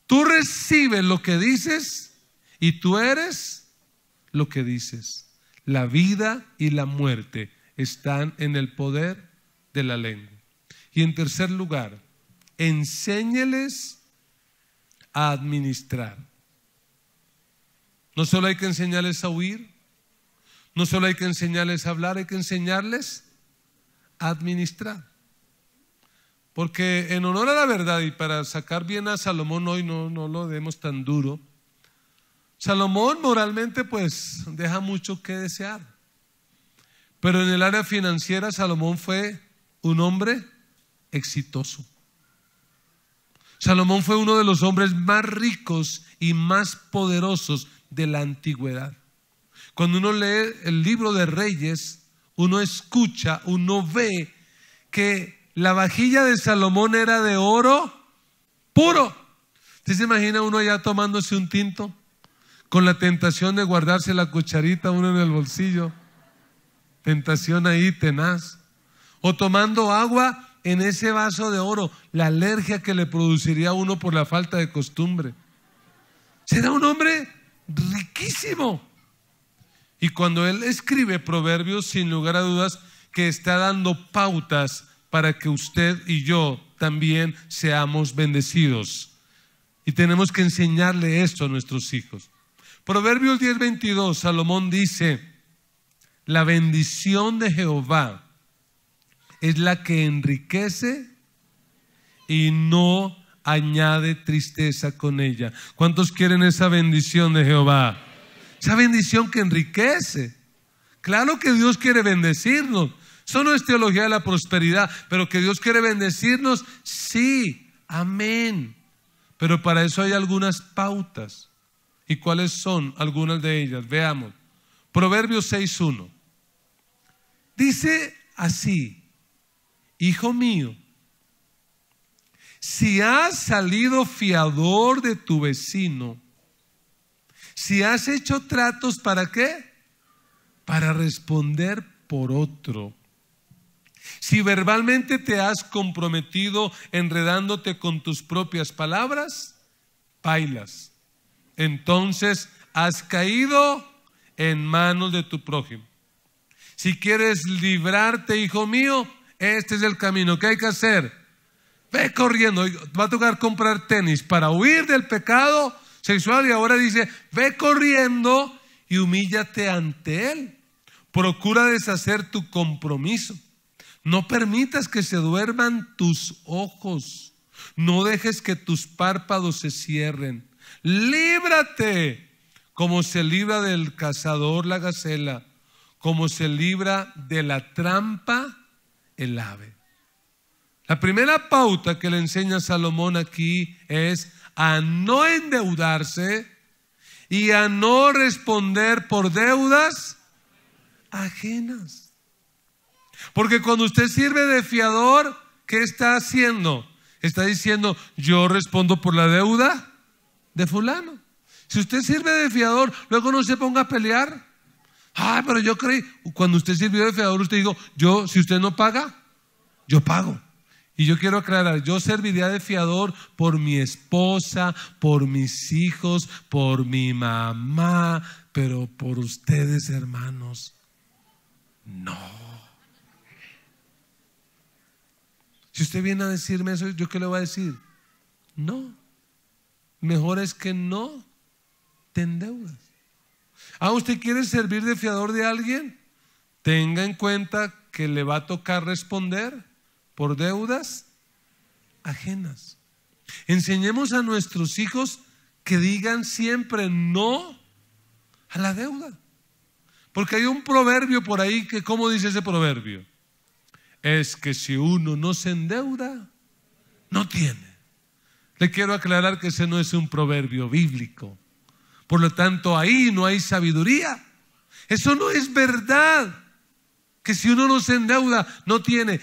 Tú recibes lo que dices y tú eres lo que dices. La vida y la muerte están en el poder de la lengua. Y en tercer lugar, enséñeles a administrar. No solo hay que enseñarles a huir, no solo hay que enseñarles a hablar, hay que enseñarles administrar. Porque en honor a la verdad y para sacar bien a Salomón hoy, no lo demos tan duro, Salomón moralmente pues deja mucho que desear. Pero en el área financiera Salomón fue un hombre exitoso. Salomón fue uno de los hombres más ricos y más poderosos de la antigüedad. Cuando uno lee el libro de Reyes, uno escucha, uno ve que la vajilla de Salomón era de oro puro. ¿Usted se imagina uno allá tomándose un tinto con la tentación de guardarse la cucharita uno en el bolsillo? Tentación ahí tenaz. O tomando agua en ese vaso de oro, la alergia que le produciría a uno por la falta de costumbre. Será un hombre riquísimo. Y cuando él escribe Proverbios, sin lugar a dudas, que está dando pautas para que usted y yo también seamos bendecidos. Y tenemos que enseñarle esto a nuestros hijos. Proverbios 10:22, Salomón dice: la bendición de Jehová es la que enriquece y no añade tristeza con ella. ¿Cuántos quieren esa bendición de Jehová? Esa bendición que enriquece. Claro que Dios quiere bendecirnos. Eso no es teología de la prosperidad, pero que Dios quiere bendecirnos, sí, amén. Pero para eso hay algunas pautas. ¿Y cuáles son algunas de ellas? Veamos. Proverbios 6:1. Dice así: hijo mío, si has salido fiador de tu vecino, si has hecho tratos, ¿para qué? Para responder por otro. Si verbalmente te has comprometido enredándote con tus propias palabras, bailas. Entonces has caído en manos de tu prójimo. Si quieres librarte, hijo mío, este es el camino. ¿Qué hay que hacer? Ve corriendo. Va a tocar comprar tenis para huir del pecado sexual, y ahora dice: ve corriendo y humíllate ante él. Procura deshacer tu compromiso. No permitas que se duerman tus ojos. No dejes que tus párpados se cierren. Líbrate como se libra del cazador la gacela, como se libra de la trampa el ave. La primera pauta que le enseña Salomón aquí es a no endeudarse y a no responder por deudas ajenas. Porque cuando usted sirve de fiador, ¿qué está haciendo? Está diciendo: yo respondo por la deuda de fulano. Si usted sirve de fiador, luego no se ponga a pelear. Pero yo creí. Cuando usted sirvió de fiador, usted dijo: si usted no paga, yo pago. Y yo quiero aclarar, yo serviría de fiador por mi esposa, por mis hijos, por mi mamá, pero por ustedes, hermanos, no. Si usted viene a decirme eso, ¿yo qué le voy a decir? No. Mejor es que no te endeudas. ¿Usted quiere servir de fiador de alguien? Tenga en cuenta que le va a tocar responder por deudas ajenas. Enseñemos a nuestros hijos que digan siempre no a la deuda. Porque hay un proverbio por ahí que, ¿cómo dice ese proverbio? Es que si uno no se endeuda, no tiene. Le quiero aclarar que ese no es un proverbio bíblico. Por lo tanto, ahí no hay sabiduría. Eso no es verdad. Que si uno no se endeuda, no tiene.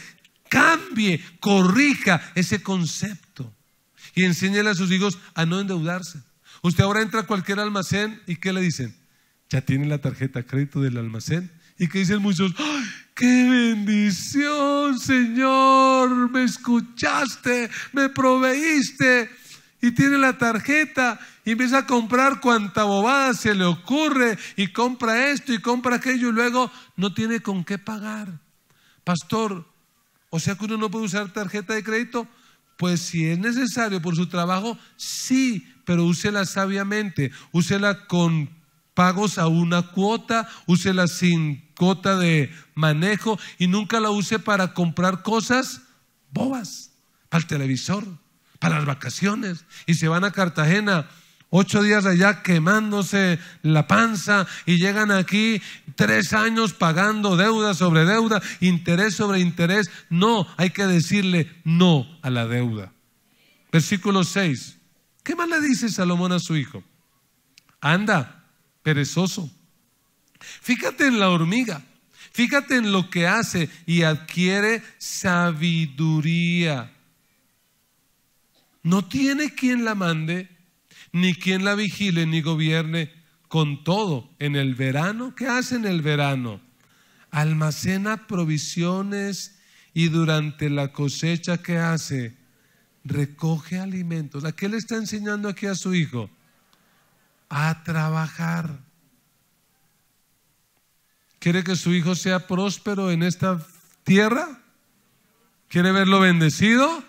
Cambie, corrija ese concepto y enséñele a sus hijos a no endeudarse. Usted ahora entra a cualquier almacén y ¿qué le dicen? Ya tiene la tarjeta de crédito del almacén. ¿Y qué dicen muchos? ¡Ay, qué bendición, Señor! Me escuchaste, me proveíste. Y tiene la tarjeta y empieza a comprar cuanta bobada se le ocurre, y compra esto y compra aquello, y luego no tiene con qué pagar. Pastor, o sea que uno no puede usar tarjeta de crédito. Pues si es necesario por su trabajo, sí, pero úsela sabiamente, úsela con pagos a una cuota, úsela sin cuota de manejo y nunca la use para comprar cosas bobas, para el televisor, para las vacaciones. Y se van a Cartagena 8 días allá quemándose la panza y llegan aquí 3 años pagando deuda sobre deuda, interés sobre interés. No, hay que decirle no a la deuda. Versículo 6. ¿Qué más le dice Salomón a su hijo? Anda, perezoso. Fíjate en la hormiga, fíjate en lo que hace y adquiere sabiduría. No tiene quien la mande, ni quien la vigile, ni gobierne. Con todo, en el verano, ¿qué hace en el verano? Almacena provisiones y durante la cosecha, ¿qué hace? Recoge alimentos. ¿A qué le está enseñando aquí a su hijo? A trabajar. ¿Quiere que su hijo sea próspero en esta tierra? ¿Quiere verlo bendecido?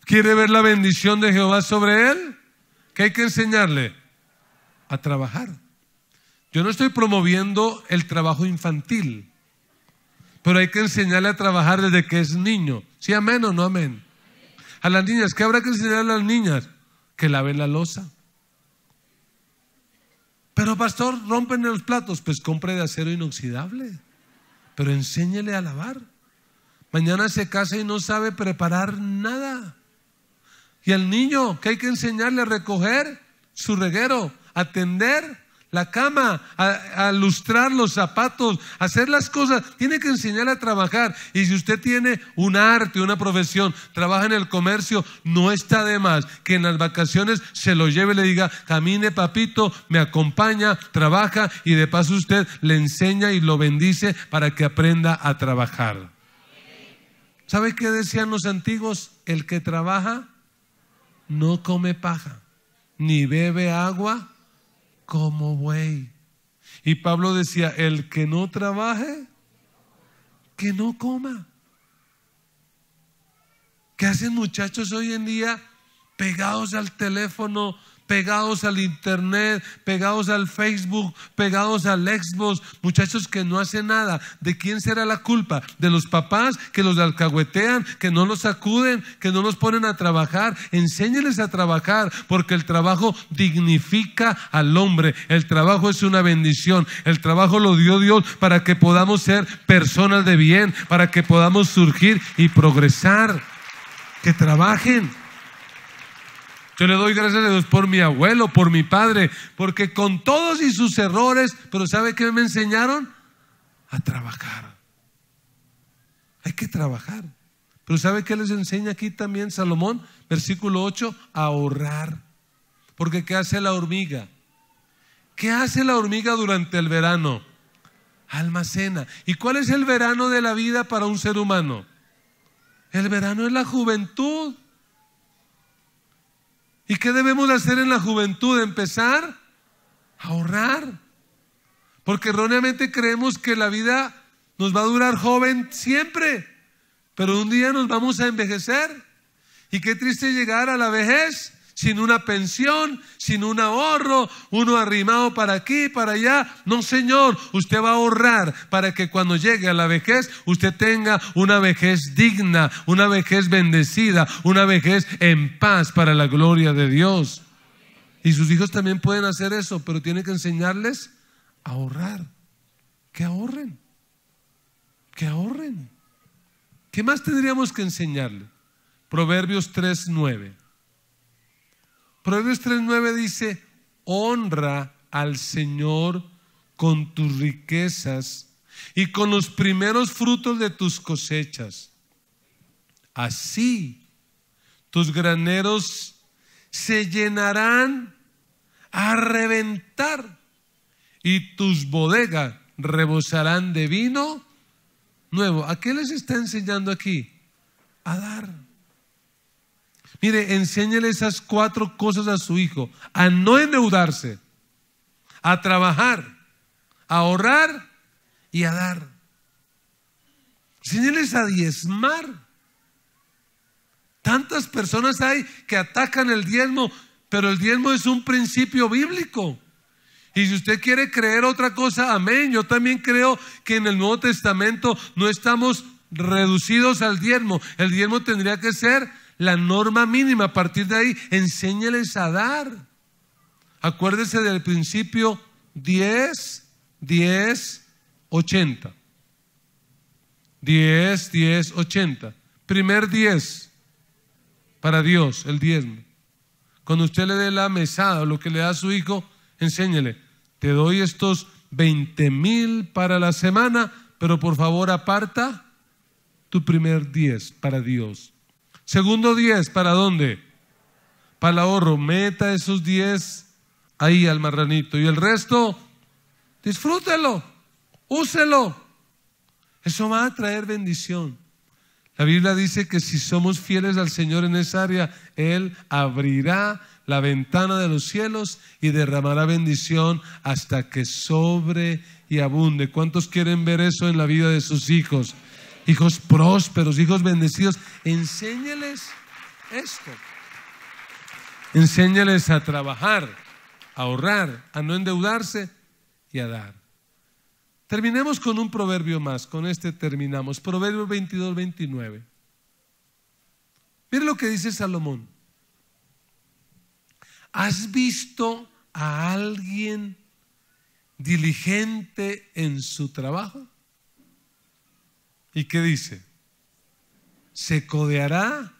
¿Quiere ver la bendición de Jehová sobre él? ¿Qué hay que enseñarle? A trabajar. Yo no estoy promoviendo el trabajo infantil, pero hay que enseñarle a trabajar desde que es niño. ¿Sí, amén o no amén? A las niñas, ¿qué habrá que enseñarle a las niñas? Que laven la loza. Pero pastor, rompen los platos. Pues compre de acero inoxidable, pero enséñele a lavar. Mañana se casa y no sabe preparar nada. Y al niño, ¿qué hay que enseñarle? A recoger su reguero, a tender la cama, a lustrar los zapatos, a hacer las cosas. Tiene que enseñarle a trabajar. Y si usted tiene un arte, una profesión, trabaja en el comercio, no está de más que en las vacaciones se lo lleve y le diga: camine papito, me acompaña, trabaja, y de paso usted le enseña y lo bendice para que aprenda a trabajar. ¿Sabe qué decían los antiguos? El que trabaja no come paja, ni bebe agua como buey. Y Pablo decía: el que no trabaje, que no coma. ¿Qué hacen muchachos hoy en día? Pegados al teléfono, pegados al internet, pegados al Facebook, pegados al Xbox. Muchachos que no hacen nada. ¿De quién será la culpa? ¿De los papás que los alcahuetean, que no los sacuden, que no los ponen a trabajar? Enséñeles a trabajar, porque el trabajo dignifica al hombre. El trabajo es una bendición. El trabajo lo dio Dios para que podamos ser personas de bien, para que podamos surgir y progresar. Que trabajen. Yo le doy gracias a Dios por mi abuelo, por mi padre, porque con todos y sus errores, pero ¿sabe qué me enseñaron? A trabajar. Hay que trabajar. Pero ¿sabe qué les enseña aquí también Salomón? Versículo 8, a ahorrar. Porque ¿qué hace la hormiga? ¿Qué hace la hormiga durante el verano? Almacena. ¿Y cuál es el verano de la vida para un ser humano? El verano es la juventud. ¿Y qué debemos hacer en la juventud? Empezar a ahorrar. Porque erróneamente creemos que la vida nos va a durar joven siempre, pero un día nos vamos a envejecer. Y qué triste llegar a la vejez sin una pensión, sin un ahorro, uno arrimado para aquí, para allá. No, señor, usted va a ahorrar para que cuando llegue a la vejez usted tenga una vejez digna, una vejez bendecida, una vejez en paz para la gloria de Dios. Y sus hijos también pueden hacer eso, pero tiene que enseñarles a ahorrar. Que ahorren, que ahorren. ¿Qué más tendríamos que enseñarle? Proverbios 3:9. Proverbios 3:9 dice: honra al Señor con tus riquezas y con los primeros frutos de tus cosechas. Así tus graneros se llenarán a reventar y tus bodegas rebosarán de vino nuevo. ¿A qué les está enseñando aquí? A dar. Mire, enséñele esas 4 cosas a su hijo: a no endeudarse, a trabajar, a ahorrar y a dar. Enséñeles a diezmar. Tantas personas hay que atacan el diezmo, pero el diezmo es un principio bíblico. Y si usted quiere creer otra cosa, amén. Yo también creo que en el Nuevo Testamento no estamos reducidos al diezmo. El diezmo tendría que ser la norma mínima. A partir de ahí, enséñeles a dar. Acuérdese del principio 10, 10, 80. 10, 10, 80. Primer 10 para Dios, el diezmo. Cuando usted le dé la mesada o lo que le da a su hijo, enséñele: te doy estos 20,000 para la semana, pero por favor aparta tu primer 10 para Dios. Segundo 10, ¿para dónde? Para el ahorro. Meta esos 10 ahí al marranito. Y el resto, disfrútelo, úselo. Eso va a traer bendición. La Biblia dice que si somos fieles al Señor en esa área, Él abrirá la ventana de los cielos y derramará bendición hasta que sobre y abunde. ¿Cuántos quieren ver eso en la vida de sus hijos? Hijos prósperos, hijos bendecidos. Enséñales esto. Enséñales a trabajar, a ahorrar, a no endeudarse y a dar. Terminemos con un proverbio más. Con este terminamos. Proverbio 22, 29. Mire lo que dice Salomón. ¿Has visto a alguien diligente en su trabajo? ¿Y qué dice? Se codeará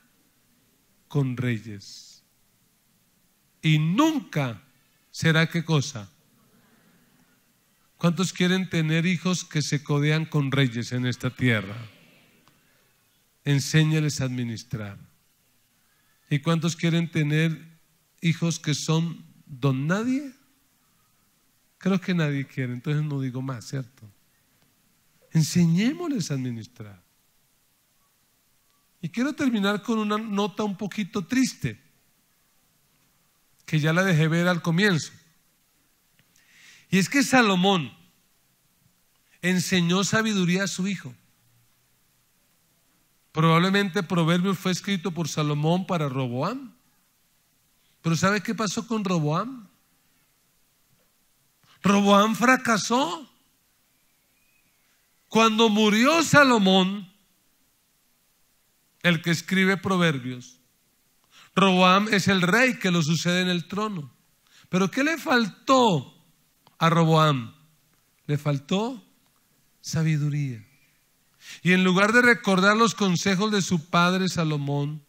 con reyes y nunca será, ¿qué cosa? ¿Cuántos quieren tener hijos que se codean con reyes en esta tierra? Enséñales a administrar. ¿Y cuántos quieren tener hijos que son don nadie? Creo que nadie quiere, entonces no digo más, ¿cierto? Enseñémosles a administrar. Y quiero terminar con una nota un poquito triste, que ya la dejé ver al comienzo. Y es que Salomón enseñó sabiduría a su hijo. Probablemente Proverbios fue escrito por Salomón para Roboam. Pero ¿sabe qué pasó con Roboam? Roboam fracasó. Cuando murió Salomón, el que escribe Proverbios, Roboam es el rey que lo sucede en el trono. Pero ¿qué le faltó a Roboam? Le faltó sabiduría. Y en lugar de recordar los consejos de su padre Salomón,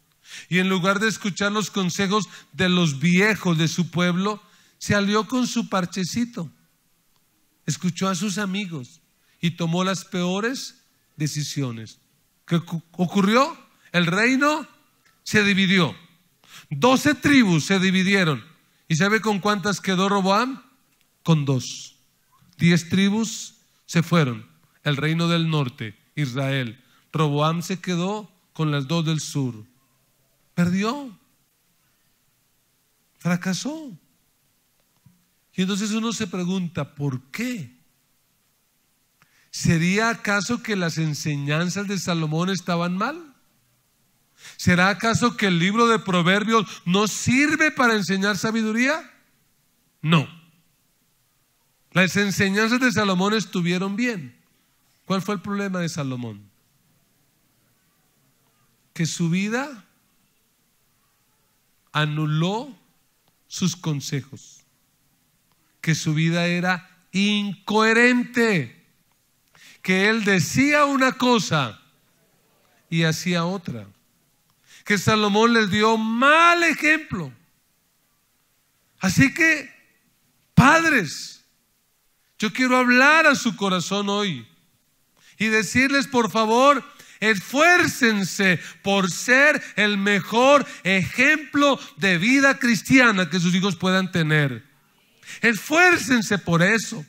y en lugar de escuchar los consejos de los viejos de su pueblo, se alió con su parchecito. Escuchó a sus amigos y tomó las peores decisiones. ¿Qué ocurrió? El reino se dividió. 12 tribus se dividieron. ¿Y sabe con cuántas quedó Roboam? Con 2. 10 tribus se fueron. El reino del norte, Israel. Roboam se quedó con las 2 del sur. Perdió. Fracasó. Y entonces uno se pregunta, ¿por qué? ¿Sería acaso que las enseñanzas de Salomón estaban mal? ¿Será acaso que el libro de Proverbios no sirve para enseñar sabiduría? No. Las enseñanzas de Salomón estuvieron bien. ¿Cuál fue el problema de Salomón? Que su vida anuló sus consejos. Que su vida era incoherente. Que él decía una cosa y hacía otra. Que Salomón les dio mal ejemplo. Así que, padres, yo quiero hablar a su corazón hoy y decirles, por favor, esfuércense por ser el mejor ejemplo de vida cristiana que sus hijos puedan tener. Esfuércense por eso.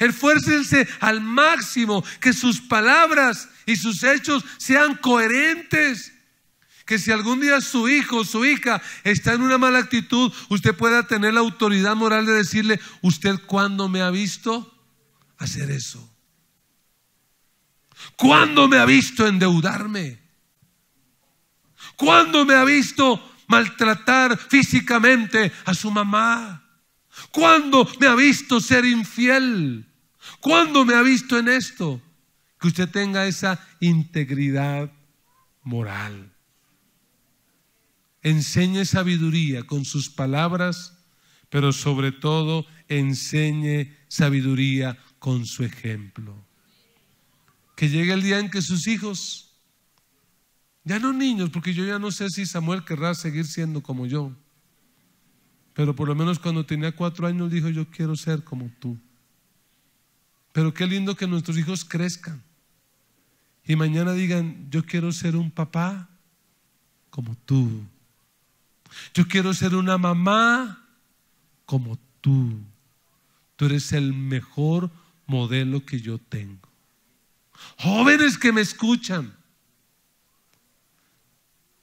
Esfuércense al máximo, que sus palabras y sus hechos sean coherentes. Que si algún día su hijo o su hija está en una mala actitud, usted pueda tener la autoridad moral de decirle: ¿usted cuándo me ha visto hacer eso? ¿Cuándo me ha visto endeudarme? ¿Cuándo me ha visto maltratar físicamente a su mamá? ¿Cuándo me ha visto ser infiel? ¿Cuándo me ha visto en esto? Que usted tenga esa integridad moral. Enseñe sabiduría con sus palabras, pero sobre todo enseñe sabiduría con su ejemplo. Que llegue el día en que sus hijos, ya no niños, porque yo ya no sé si Samuel querrá seguir siendo como yo, pero por lo menos cuando tenía 4 años dijo: yo quiero ser como tú. Pero qué lindo que nuestros hijos crezcan y mañana digan: yo quiero ser un papá como tú. Yo quiero ser una mamá como tú. Tú eres el mejor modelo que yo tengo. Jóvenes que me escuchan,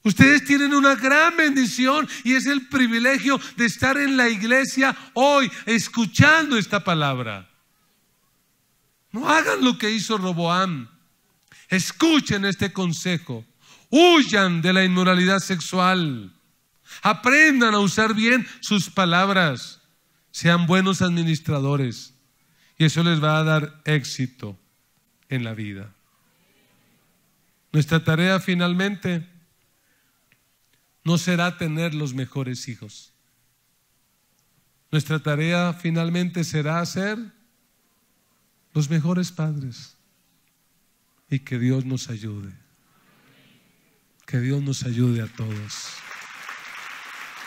ustedes tienen una gran bendición y es el privilegio de estar en la iglesia hoy escuchando esta palabra. No hagan lo que hizo Roboam. Escuchen este consejo. Huyan de la inmoralidad sexual. Aprendan a usar bien sus palabras. Sean buenos administradores y eso les va a dar éxito en la vida. Nuestra tarea finalmente no será tener los mejores hijos. Nuestra tarea finalmente será ser los mejores padres. Y que Dios nos ayude. Que Dios nos ayude a todos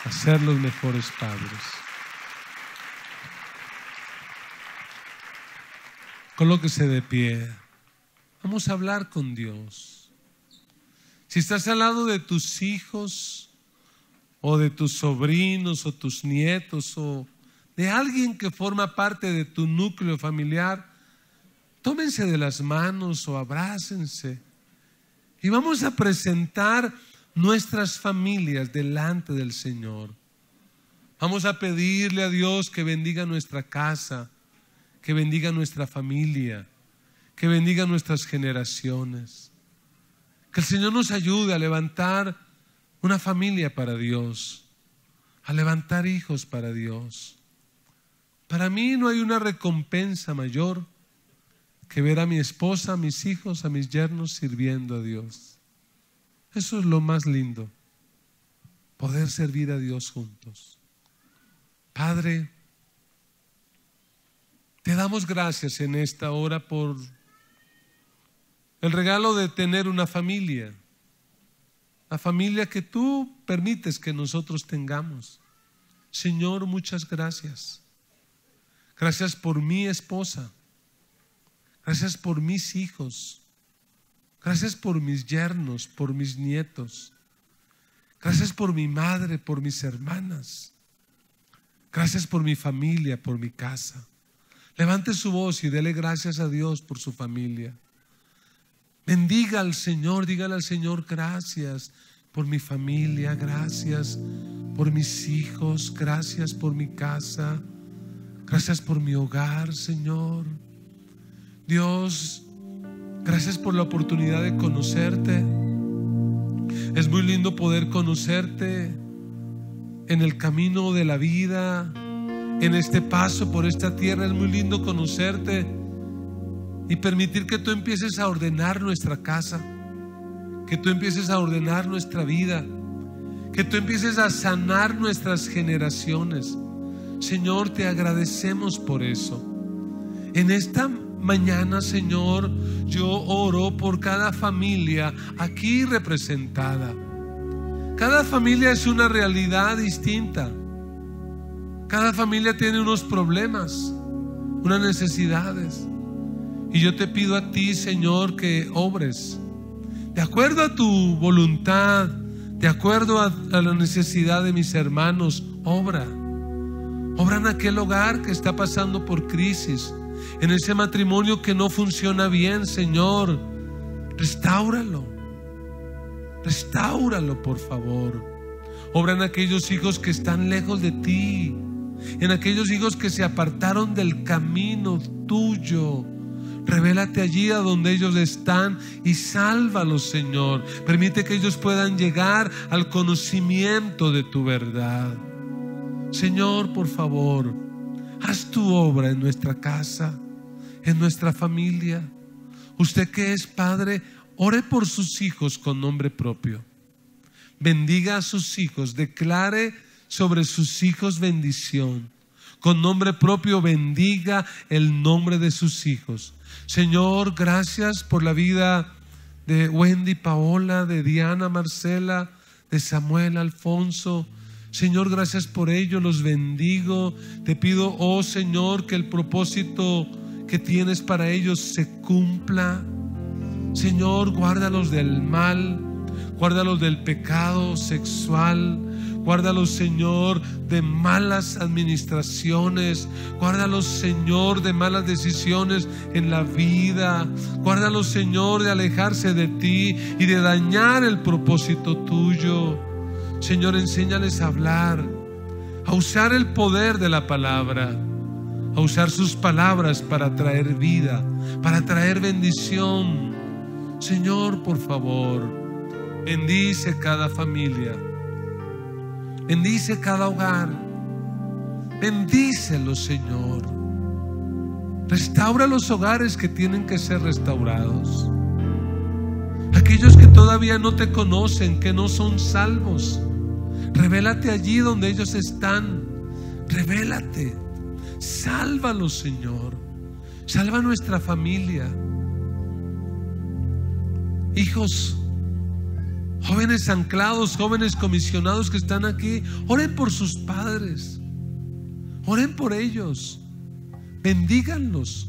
a ser los mejores padres. Colóquese de pie. Vamos a hablar con Dios. Si estás al lado de tus hijos o de tus sobrinos o tus nietos o de alguien que forma parte de tu núcleo familiar, tómense de las manos o abrácense y vamos a presentar nuestras familias delante del Señor. Vamos a pedirle a Dios que bendiga nuestra casa, que bendiga nuestra familia, que bendiga nuestras generaciones. Que el Señor nos ayude a levantar una familia para Dios, a levantar hijos para Dios. Para mí no hay una recompensa mayor que ver a mi esposa, a mis hijos, a mis yernos sirviendo a Dios. Eso es lo más lindo, poder servir a Dios juntos. Padre, te damos gracias en esta hora por el regalo de tener una familia, la familia que tú permites que nosotros tengamos. Señor, muchas gracias. Gracias por mi esposa. Gracias por mis hijos. Gracias por mis yernos, por mis nietos. Gracias por mi madre, por mis hermanas. Gracias por mi familia, por mi casa. Levante su voz y dele gracias a Dios por su familia. Bendiga al Señor, dígale al Señor: gracias por mi familia, gracias por mis hijos, gracias por mi casa, gracias por mi hogar, Señor. Dios, gracias por la oportunidad de conocerte. Es muy lindo poder conocerte en el camino de la vida, en este paso por esta tierra. Es muy lindo conocerte y permitir que tú empieces a ordenar nuestra casa, que tú empieces a ordenar nuestra vida, que tú empieces a sanar nuestras generaciones. Señor, te agradecemos por eso. En esta mañana, Señor, yo oro por cada familia aquí representada. Cada familia es una realidad distinta. Cada familia tiene unos problemas, unas necesidades. Y yo te pido a ti, Señor, que obres de acuerdo a tu voluntad, de acuerdo a la necesidad de mis hermanos. Obra en aquel hogar que está pasando por crisis, en ese matrimonio que no funciona bien. Señor, restáuralo, por favor. Obra en aquellos hijos que están lejos de ti, en aquellos hijos que se apartaron del camino tuyo. Revélate allí a donde ellos están y sálvalos, Señor. Permite que ellos puedan llegar al conocimiento de tu verdad. Señor, por favor, haz tu obra en nuestra casa, en nuestra familia. Usted que es padre, ore por sus hijos con nombre propio. Bendiga a sus hijos, declare sobre sus hijos bendición. Con nombre propio bendiga el nombre de sus hijos. Señor, gracias por la vida de Wendy, Paola, de Diana, Marcela, de Samuel, Alfonso. Señor, gracias por ello, los bendigo. Te pido, oh Señor, que el propósito que tienes para ellos se cumpla. Señor, guárdalos del mal, guárdalos del pecado sexual, guárdalos, Señor, de malas administraciones, guárdalos, Señor, de malas decisiones en la vida, guárdalos, Señor, de alejarse de ti y de dañar el propósito tuyo. Señor, enséñales a hablar, a usar el poder de la palabra, a usar sus palabras para traer vida, para traer bendición. Señor, por favor, bendice cada familia, bendice cada hogar, bendícelos, Señor. Restaura los hogares que tienen que ser restaurados. Aquellos que todavía no te conocen, que no son salvos, revélate allí donde ellos están. Revélate, sálvalos, Señor. Salva a nuestra familia. Hijos, jóvenes anclados, jóvenes comisionados que están aquí, oren por sus padres, oren por ellos, bendíganlos.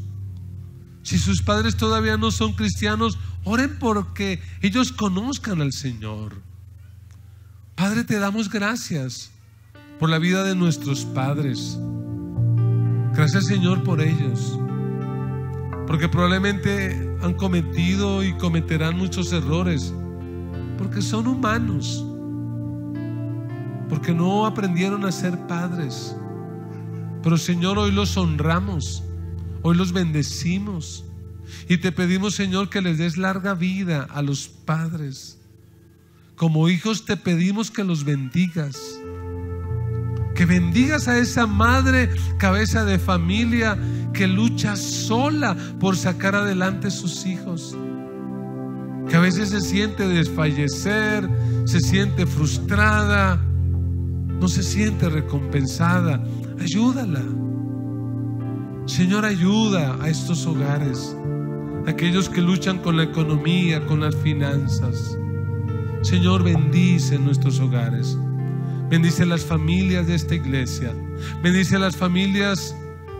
Si sus padres todavía no son cristianos, oren porque ellos conozcan al Señor. Padre, te damos gracias por la vida de nuestros padres. Gracias, Señor, por ellos, porque probablemente han cometido y cometerán muchos errores, porque son humanos, porque no aprendieron a ser padres. Pero, Señor, hoy los honramos, hoy los bendecimos y te pedimos, Señor, que les des larga vida a los padres. Como hijos te pedimos que los bendigas, que bendigas a esa madre cabeza de familia que lucha sola por sacar adelante sus hijos, que a veces se siente desfallecer, se siente frustrada, no se siente recompensada. Ayúdala, Señor, ayuda a estos hogares, aquellos que luchan con la economía, con las finanzas. Señor, bendice nuestros hogares, bendice las familias de esta iglesia, bendice las familias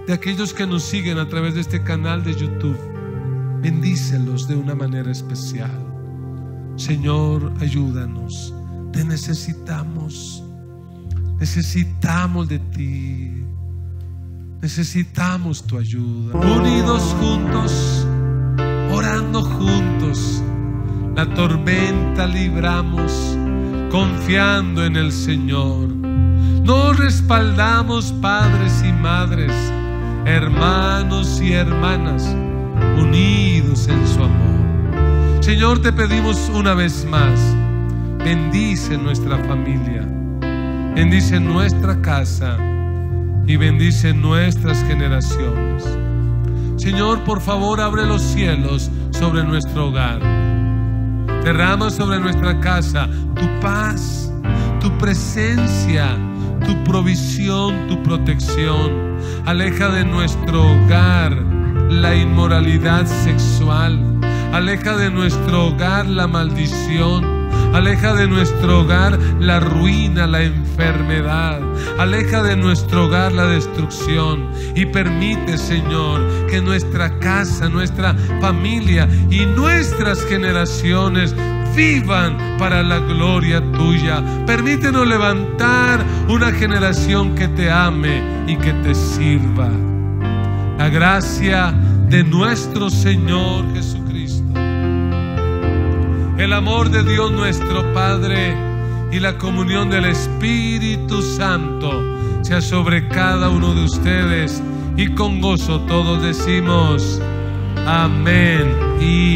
de aquellos que nos siguen a través de este canal de YouTube. Bendícelos de una manera especial. Señor, ayúdanos. Te necesitamos. Necesitamos de ti. Necesitamos tu ayuda. Unidos juntos, orando juntos, la tormenta libramos, confiando en el Señor. Nos respaldamos, padres y madres, hermanos y hermanas, unidos en su amor. Señor, te pedimos una vez más, bendice nuestra familia, bendice nuestra casa y bendice nuestras generaciones. Señor, por favor, abre los cielos sobre nuestro hogar. Derrama sobre nuestra casa tu paz, tu presencia, tu provisión, tu protección. Aleja de nuestro hogar la inmoralidad sexual. Aleja de nuestro hogar la maldición. Aleja de nuestro hogar la ruina, la enfermedad. Aleja de nuestro hogar la destrucción. Y permite, Señor, que nuestra casa, nuestra familia y nuestras generaciones vivan para la gloria tuya. Permítenos levantar una generación que te ame y que te sirva. La gracia de nuestro Señor Jesucristo, el amor de Dios nuestro Padre y la comunión del Espíritu Santo sea sobre cada uno de ustedes, y con gozo todos decimos amén y